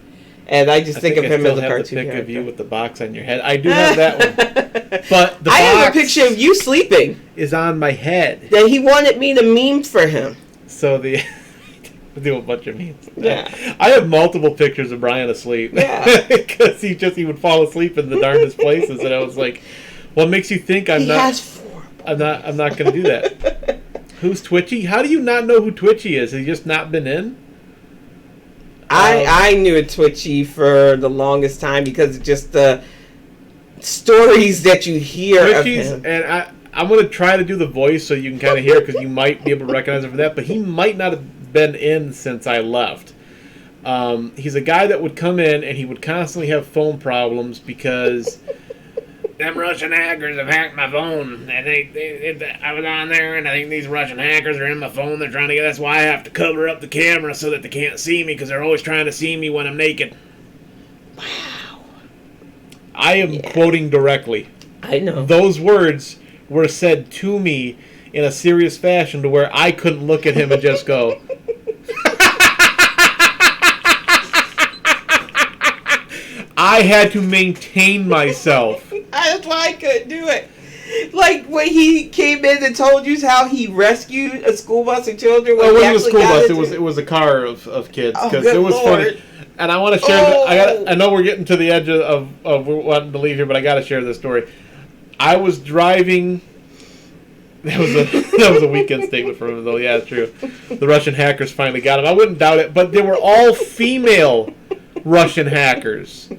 And I think of him as a cartoon pic character. Of you with the box on your head. I do have that one. But the I box have a picture of you sleeping. Is on my head. That he wanted me to meme for him. So we do a bunch of memes. Yeah. I have multiple pictures of Brian asleep. Yeah. Because he would fall asleep in the darndest places, and I was like, What makes you think I'm he not? Has 4 I'm not going to do that. Who's Twitchy? How do you not know who Twitchy is? Has he just not been in? I knew Twitchy for the longest time because of just the stories that you hear Twitchy's, of him. and I'm going to try to do the voice so you can kind of hear it because you might be able to recognize him for that, but he might not have been in since I left. He's a guy that would come in and he would constantly have phone problems because them Russian hackers have hacked my phone. I was on there, and I think these Russian hackers are in my phone. They're trying to get. That's why I have to cover up the camera so that they can't see me because they're always trying to see me when I'm naked. Wow. I am quoting directly. I know. Those words were said to me in a serious fashion to where I couldn't look at him and just go. I had to maintain myself. That's why I couldn't do it. Like when he came in and told you how he rescued a school bus of children. It wasn't a school bus. It was a car of kids because it was funny. And I want to share. I know we're getting to the edge of wanting to leave here, but I got to share this story. I was driving. That was a weekend statement from him, though. Yeah, it's true. The Russian hackers finally got him. I wouldn't doubt it, but they were all female Russian hackers.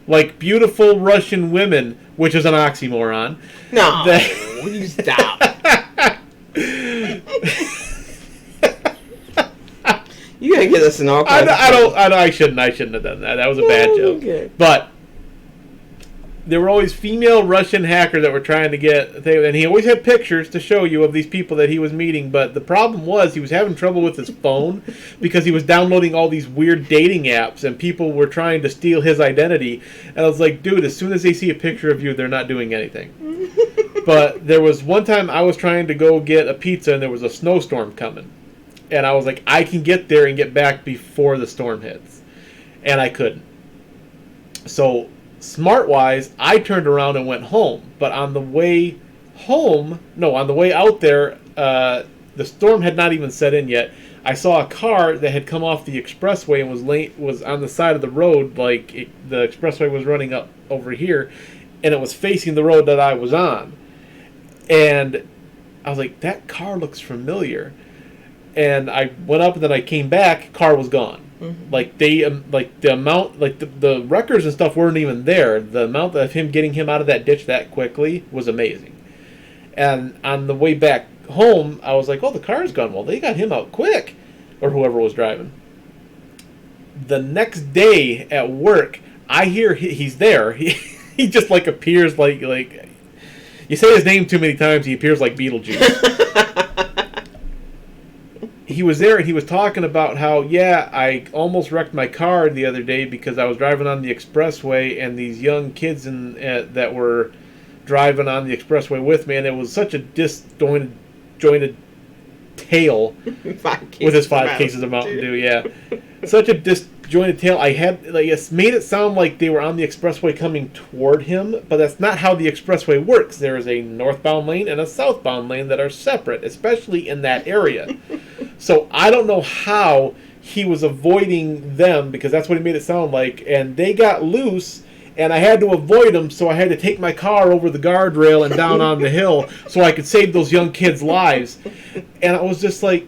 Like beautiful Russian women, which is an oxymoron. No, you stop. You gotta get us in all kinds. I shouldn't have done that. That was a bad joke. Okay. But there were always female Russian hackers that were trying to get, and he always had pictures to show you of these people that he was meeting. But the problem was he was having trouble with his phone because he was downloading all these weird dating apps, and people were trying to steal his identity. And I was like, dude, as soon as they see a picture of you, they're not doing anything. But there was one time I was trying to go get a pizza, and there was a snowstorm coming. And I was like, I can get there and get back before the storm hits. And I couldn't. So smart-wise, I turned around and went home. But on the way out there, the storm had not even set in yet. I saw a car that had come off the expressway and was on the side of the road, the expressway was running up over here, and it was facing the road that I was on. And I was like, that car looks familiar. And I went up, and then I came back, car was gone. Mm-hmm. The records and stuff weren't even there. The amount of him getting him out of that ditch that quickly was amazing. And on the way back home, I was like, oh, the car's gone. Well, they got him out quick, or whoever was driving. The next day at work, I hear he's there. He just appears like you say his name too many times, he appears like Beetlejuice. He was there, and he was talking about how, I almost wrecked my car the other day because I was driving on the expressway, and these young kids that were driving on the expressway with me, and it was such a disjointed tale with his 5 cases of Mountain Dew, such a disjointed tale. I had it made it sound like they were on the expressway coming toward him, but that's not how the expressway works. There is a northbound lane and a southbound lane that are separate, especially in that area. So I don't know how he was avoiding them, because that's what he made it sound like, and they got loose, and I had to avoid them, so I had to take my car over the guardrail and down on the hill so I could save those young kids' lives. And I was just like,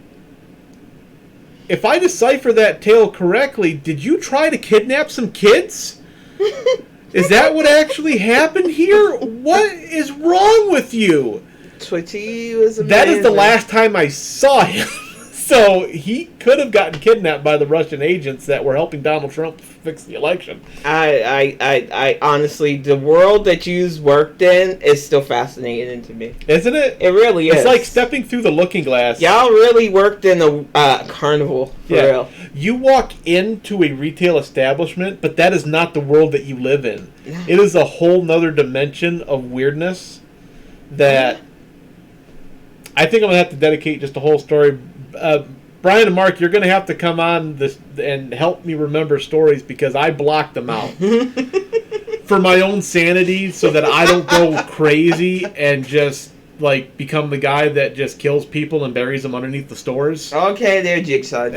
if I decipher that tale correctly, did you try to kidnap some kids? Is that what actually happened here? What is wrong with you? Twitchy was amazing. That is the last time I saw him. So he could have gotten kidnapped by the Russian agents that were helping Donald Trump fix the election. I honestly, the world that you've worked in is still fascinating to me. Isn't it? It really is. It's like stepping through the looking glass. Y'all really worked in a carnival, for real. You walk into a retail establishment, but that is not the world that you live in. It is a whole nother dimension of weirdness that I think I'm going to have to dedicate just a whole story. Brian and Mark, you're going to have to come on this and help me remember stories, because I blocked them out for my own sanity, so that I don't go crazy and just like become the guy that just kills people and buries them underneath the stores? Okay, there, Jigsaw.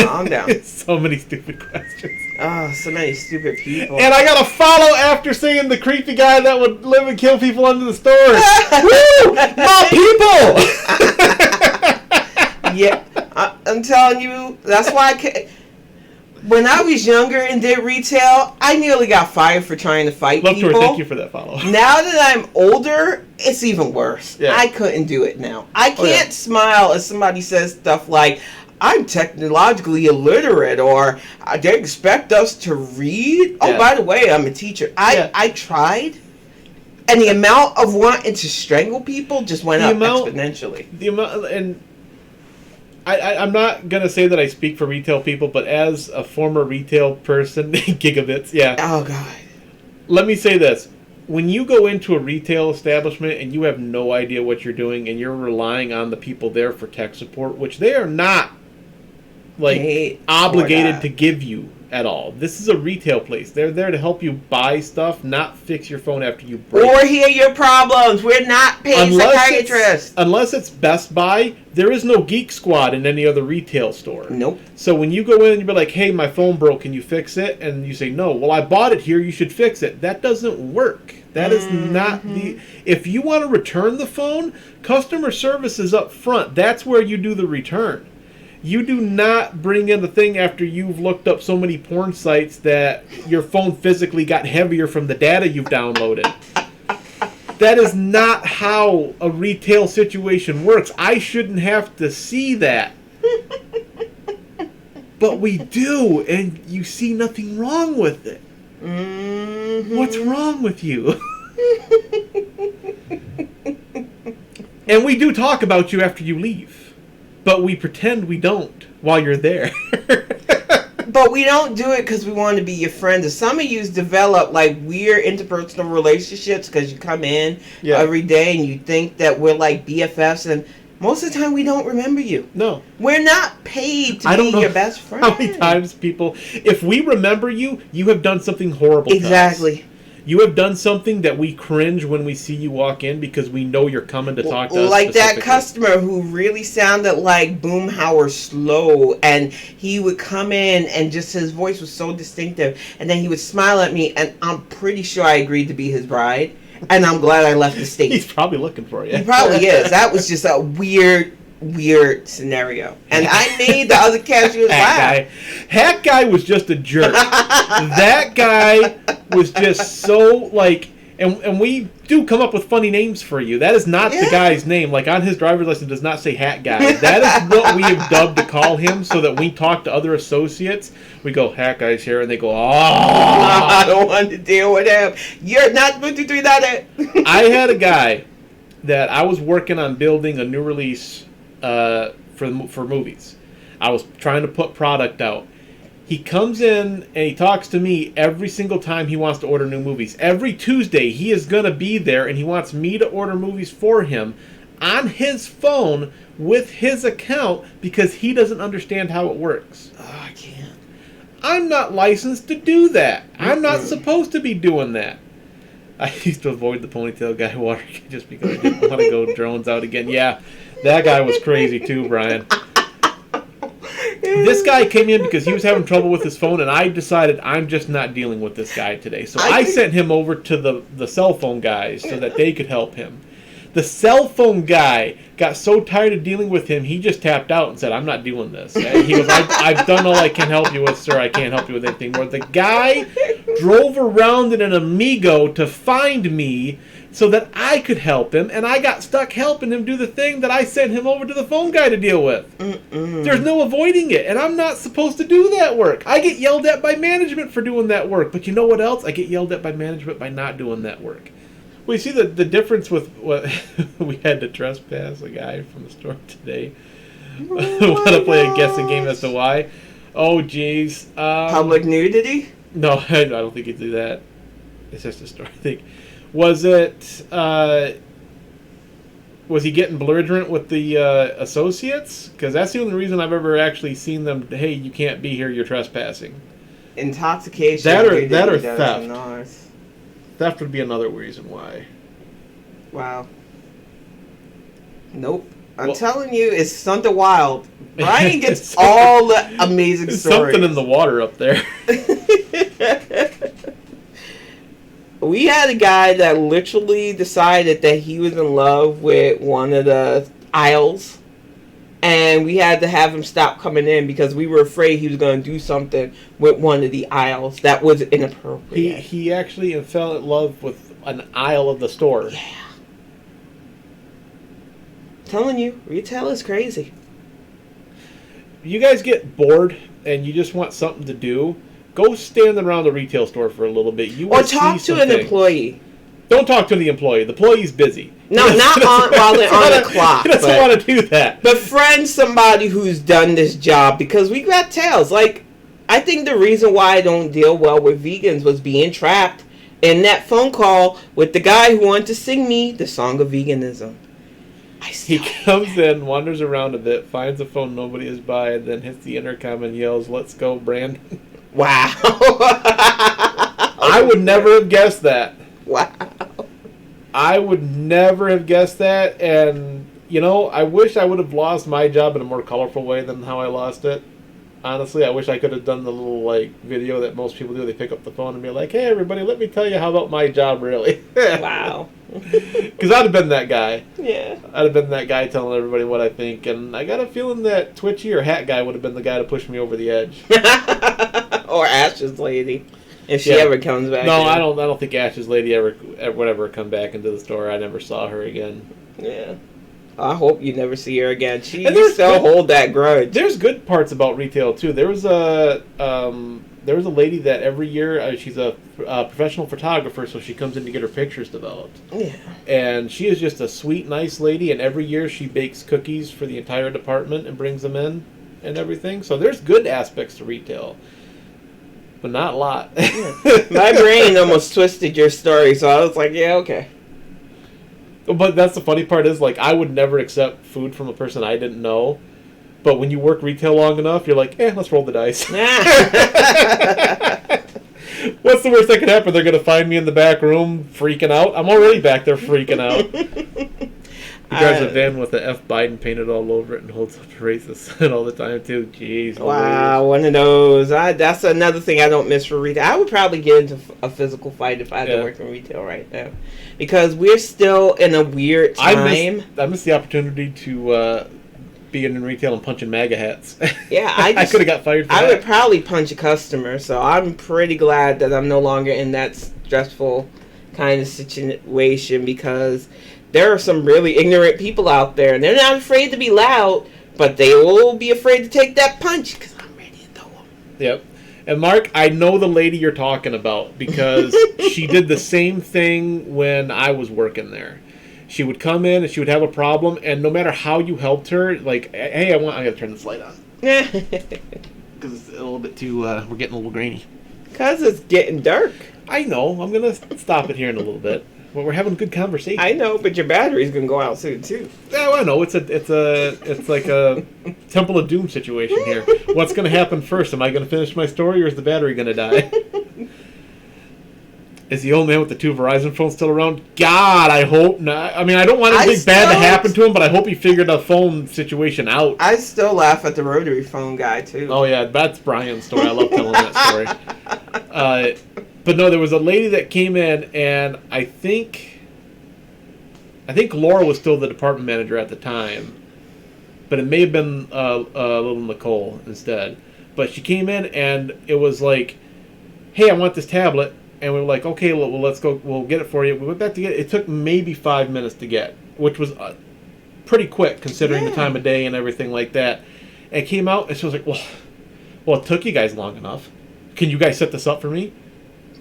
Calm down. So many stupid questions. Oh, so many stupid people. And I got a follow after saying the creepy guy that would live and kill people under the stores. Woo! More people! Yeah, I'm telling you, that's why when I was younger and did retail, I nearly got fired for trying to fight people. Thank you for that follow. Now that I'm older, it's even worse. Yeah. I couldn't do it now. I can't smile if somebody says stuff like, I'm technologically illiterate, or they expect us to read. Oh, by the way, I'm a teacher. I tried, and the amount of wanting to strangle people just went up exponentially. The amount, and I'm not going to say that I speak for retail people, but as a former retail person, gigabits, Oh, God. Let me say this. When you go into a retail establishment and you have no idea what you're doing and you're relying on the people there for tech support, which they are not obligated to give you at all. This is a retail place. They're there to help you buy stuff, not fix your phone after you break. Or hear your problems. We're not paying psychiatrists. Unless it's Best Buy, there is no Geek Squad in any other retail store. Nope. So when you go in and you be like, hey, my phone broke, can you fix it? And you say, no, well, I bought it here, you should fix it. That doesn't work. That is not the... If you want to return the phone, customer service is up front. That's where you do the return. You do not bring in the thing after you've looked up so many porn sites that your phone physically got heavier from the data you've downloaded. That is not how a retail situation works. I shouldn't have to see that. But we do, and you see nothing wrong with it. Mm-hmm. What's wrong with you? And we do talk about you after you leave. But we pretend we don't while you're there. But we don't do it because we want to be your friends. Some of you develop like weird interpersonal relationships because you come in every day and you think that we're like BFFs, and most of the time we don't remember you. No. We're not paid to be your best friend. How many times people, if we remember you, you have done something horrible Exactly. to us. You have done something that we cringe when we see you walk in because we know you're coming to talk to us. Like that customer who really sounded like Boomhauer slow, and he would come in and just his voice was so distinctive, and then he would smile at me, and I'm pretty sure I agreed to be his bride, and I'm glad I left the state. He's probably looking for you. He probably is. That was just a weird scenario, and I made the other cashiers laugh. Hack guy was just a jerk. That guy was just so like, and we do come up with funny names for you. That is not the guy's name. Like on his driver's license does not say Hat Guy. That is what we have dubbed to call him, so that we talk to other associates. We go, Hat Guy's here, and they go, I don't want to deal with him. You're not going to do that. I had a guy that I was working on building a new release for movies. I was trying to put product out. He comes in and he talks to me every single time he wants to order new movies. Every Tuesday he is going to be there and he wants me to order movies for him on his phone with his account because he doesn't understand how it works. Oh, I can't. I'm not licensed to do that. I'm not supposed to be doing that. I used to avoid the ponytail guy watergate just because I didn't want to go drones out again. Yeah, that guy was crazy too, Brian. This guy came in because he was having trouble with his phone, and I decided I'm just not dealing with this guy today. So I sent him over to the cell phone guys so that they could help him. The cell phone guy got so tired of dealing with him, he just tapped out and said, I'm not doing this. And he goes, I've done all I can help you with, sir. I can't help you with anything more. The guy drove around in an Amigo to find me so that I could help him, and I got stuck helping him do the thing that I sent him over to the phone guy to deal with. There's no avoiding it, and I'm not supposed to do that work. I get yelled at by management for doing that work, but you know what else? I get yelled at by management by not doing that work. We see the difference with what we had to trespass a guy from the store today. Want to play a guessing game as to why? Oh, geez. Public nudity? No, I don't think he'd do that. It's just a story. I think. Was it? Was he getting belligerent with the associates? Because that's the only reason I've ever actually seen them. Hey, you can't be here. You're trespassing. Intoxication. That or theft. Theft would be another reason why. Wow. Nope. I'm telling you, it's something wild. Brian gets all the amazing stories. Something in the water up there. We had a guy that literally decided that he was in love with one of the aisles, and we had to have him stop coming in because we were afraid he was going to do something with one of the aisles that was inappropriate. He actually fell in love with an aisle of the store. Yeah. I'm telling you, retail is crazy. You guys get bored and you just want something to do, go stand around the retail store for a little bit. Or talk to an employee. Don't talk to the employee. The employee's busy. No, not while they're on the clock. He doesn't want to do that. Befriend somebody who's done this job, because we got tales. Like, I think the reason why I don't deal well with vegans was being trapped in that phone call with the guy who wanted to sing me the song of veganism. He comes in, wanders around a bit, finds a phone nobody is by, and then hits the intercom and yells, "Let's go, Brandon." Wow. I would never have guessed that. Wow. I would never have guessed that, and, you know, I wish I would have lost my job in a more colorful way than how I lost it. Honestly, I wish I could have done the little, like, video that most people do. They pick up the phone and be like, "Hey, everybody, let me tell you how about my job, really." Wow. Because I'd have been that guy. Yeah. I'd have been that guy telling everybody what I think, and I got a feeling that Twitchy or Hat Guy would have been the guy to push me over the edge. Or Ash's lady, if she ever comes back. No, I don't think Ash's lady ever would ever come back into the store. I never saw her again. Yeah. I hope you never see her again. She still hold that grudge. There's good parts about retail too. There was a lady that every year she's a professional photographer, so she comes in to get her pictures developed. Yeah. And she is just a sweet, nice lady, and every year she bakes cookies for the entire department and brings them in and everything. So there's good aspects to retail, but not a lot. My brain almost twisted your story, so I was like, yeah, okay. But that's the funny part is, like, I would never accept food from a person I didn't know. But when you work retail long enough, you're like, let's roll the dice. What's the worst that could happen? They're going to find me in the back room freaking out. I'm already back there freaking out. He drives a van with the F Biden painted all over it and holds up to raise the sign all the time, too. Jeez. Wow, one of those. That's another thing I don't miss for retail. I would probably get into a physical fight if I had to work in retail right now. Because we're still in a weird time. I miss the opportunity to be in retail and punching MAGA hats. Yeah, I could have got fired for that. I would probably punch a customer, so I'm pretty glad that I'm no longer in that stressful kind of situation, because there are some really ignorant people out there, and they're not afraid to be loud, but they will be afraid to take that punch, because I'm ready to throw them. Yep. And Mark, I know the lady you're talking about, because she did the same thing when I was working there. She would come in and she would have a problem, and no matter how you helped her, like, hey, I gotta turn this light on. Because it's a little bit too, we're getting a little grainy. Because it's getting dark. I know. I'm gonna stop it here in a little bit. Well, we're having a good conversation. I know, but your battery's gonna go out soon too. Yeah, I know. It's like a Temple of Doom situation here. What's gonna happen first? Am I gonna finish my story, or is the battery gonna die? Is the old man with the 2 Verizon phones still around? God, I hope not. I mean, I don't want anything bad to happen to him, but I hope he figured the phone situation out. I still laugh at the rotary phone guy too. Oh yeah, that's Brian's story. I love telling that story. But no, there was a lady that came in, and I think Laura was still the department manager at the time, but it may have been little Nicole instead. But she came in, and it was like, "Hey, I want this tablet," and we were like, "Okay, well, let's go. We'll get it for you." We went back to get it. It took maybe 5 minutes to get, which was pretty quick considering the time of day and everything like that. And it came out, and she was like, "Well, it took you guys long enough. Can you guys set this up for me?"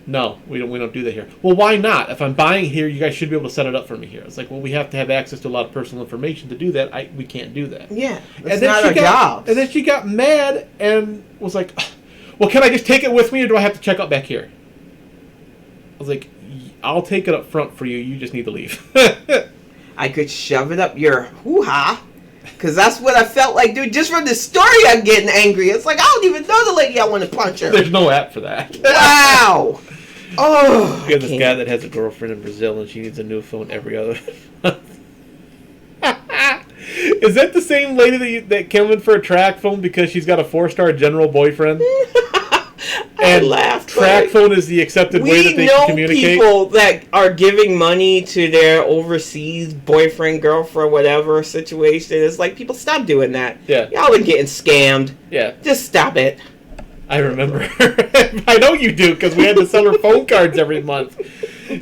No, we don't do that here. Well, why not? If I'm buying here, you guys should be able to set it up for me here. It's like, well, we have to have access to a lot of personal information to do that. We can't do that. Yeah, it's not our job. And then she got mad and was like, well, can I just take it with me, or do I have to check out back here? I was like, I'll take it up front for you. You just need to leave. I could shove it up your hoo-ha. Because that's what I felt like, dude. Just from the story, I'm getting angry. It's like, I don't even know the lady I want to punch her. There's no app for that. Wow. Oh, we have this guy that has a girlfriend in Brazil, and she needs a new phone every other month. Is that the same lady that came in for a track phone because she's got a 4-star general boyfriend? And track phone is the accepted way that they can communicate. We know people that are giving money to their overseas boyfriend, girlfriend, whatever situation. It's like, people, stop doing that. Yeah. Y'all are getting scammed. Yeah. Just stop it. I remember. I know you do, because we had to sell her phone cards every month.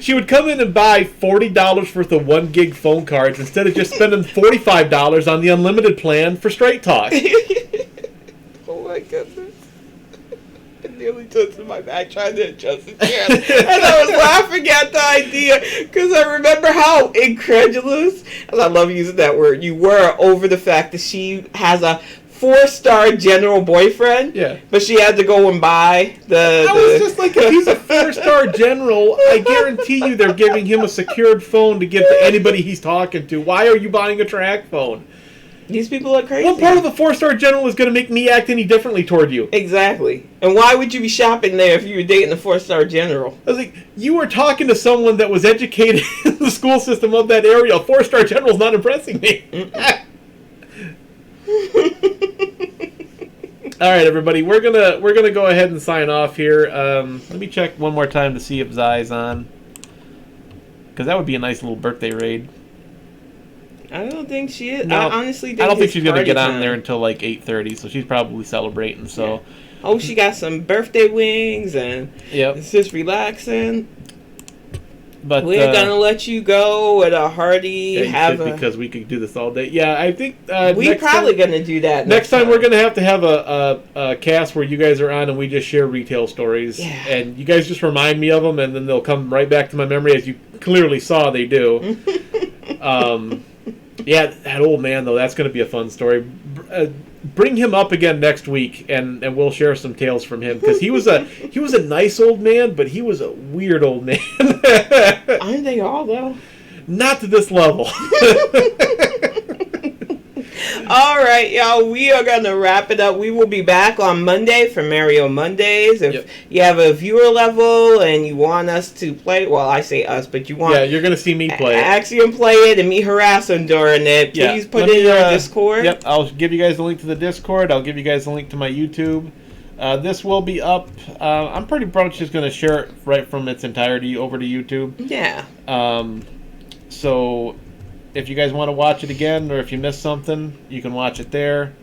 She would come in and buy $40 worth of 1 gig phone cards instead of just spending $45 on the unlimited plan for Straight Talk. Oh my goodness. I nearly twisted my back trying to adjust the chair. And I was laughing at the idea because I remember how incredulous, and I love using that word, you were over the fact that she has a 4-star general boyfriend. Yeah. But she had to go and buy I was just like, if he's a 4-star general, I guarantee you they're giving him a secured phone to give to anybody he's talking to. Why are you buying a track phone? These people are crazy. What part of the 4-star general is going to make me act any differently toward you? Exactly. And why would you be shopping there if you were dating a 4-star general? I was like, you were talking to someone that was educated in the school system of that area. A 4-star general's not impressing me. All right, everybody, we're gonna go ahead and sign off here. Let me check one more time to see if Zai's on, because that would be a nice little birthday raid. I don't think she is. No, I honestly think I don't think she's gonna get on time. there until like 8:30, so she's probably celebrating. So, yeah. Oh, she got some birthday wings and it's just relaxing. But we're gonna let you go at a hearty because we could do this all day. Yeah, I think we're probably gonna do that next time. We're gonna have a cast where you guys are on and we just share retail stories, and you guys just remind me of them, and then they'll come right back to my memory, as you clearly saw they do. Yeah, that old man though, that's gonna be a fun story. Bring him up again next week, and we'll share some tales from him, because he was a nice old man, but he was a weird old man. Aren't they all though? Not to this level. All right, y'all. We are gonna wrap it up. We will be back on Monday for Mario Mondays. If you have a viewer level and you want us to play, well, I say us, but you want you're gonna see me play. Axiom play it and me harass him during it. Please put it in our Discord. Yep, I'll give you guys a link to the Discord. I'll give you guys a link to my YouTube. This will be up. I'm pretty much just gonna share it right from its entirety over to YouTube. Yeah. So if you guys want to watch it again, or if you missed something, you can watch it there.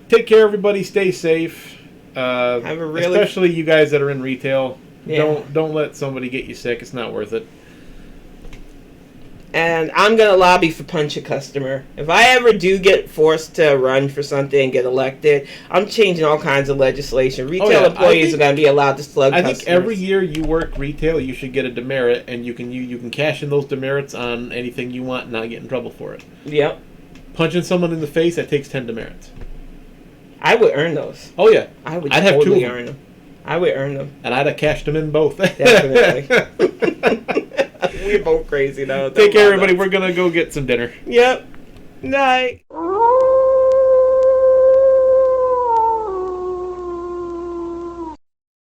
Take care, everybody. Stay safe. Especially you guys that are in retail. Yeah. Don't let somebody get you sick. It's not worth it. And I'm going to lobby for punch a customer. If I ever do get forced to run for something and get elected, I'm changing all kinds of legislation. Retail employees are going to be allowed to slug customers. I think every year you work retail, you should get a demerit, and you can cash in those demerits on anything you want and not get in trouble for it. Yep. Punching someone in the face, that takes 10 demerits. I would earn those. Oh, yeah. I'd totally earn them. I would earn them. And I'd have cashed them in both. Definitely. We're both crazy, though. Take care, everybody. We're going to go get some dinner. Yep. Night.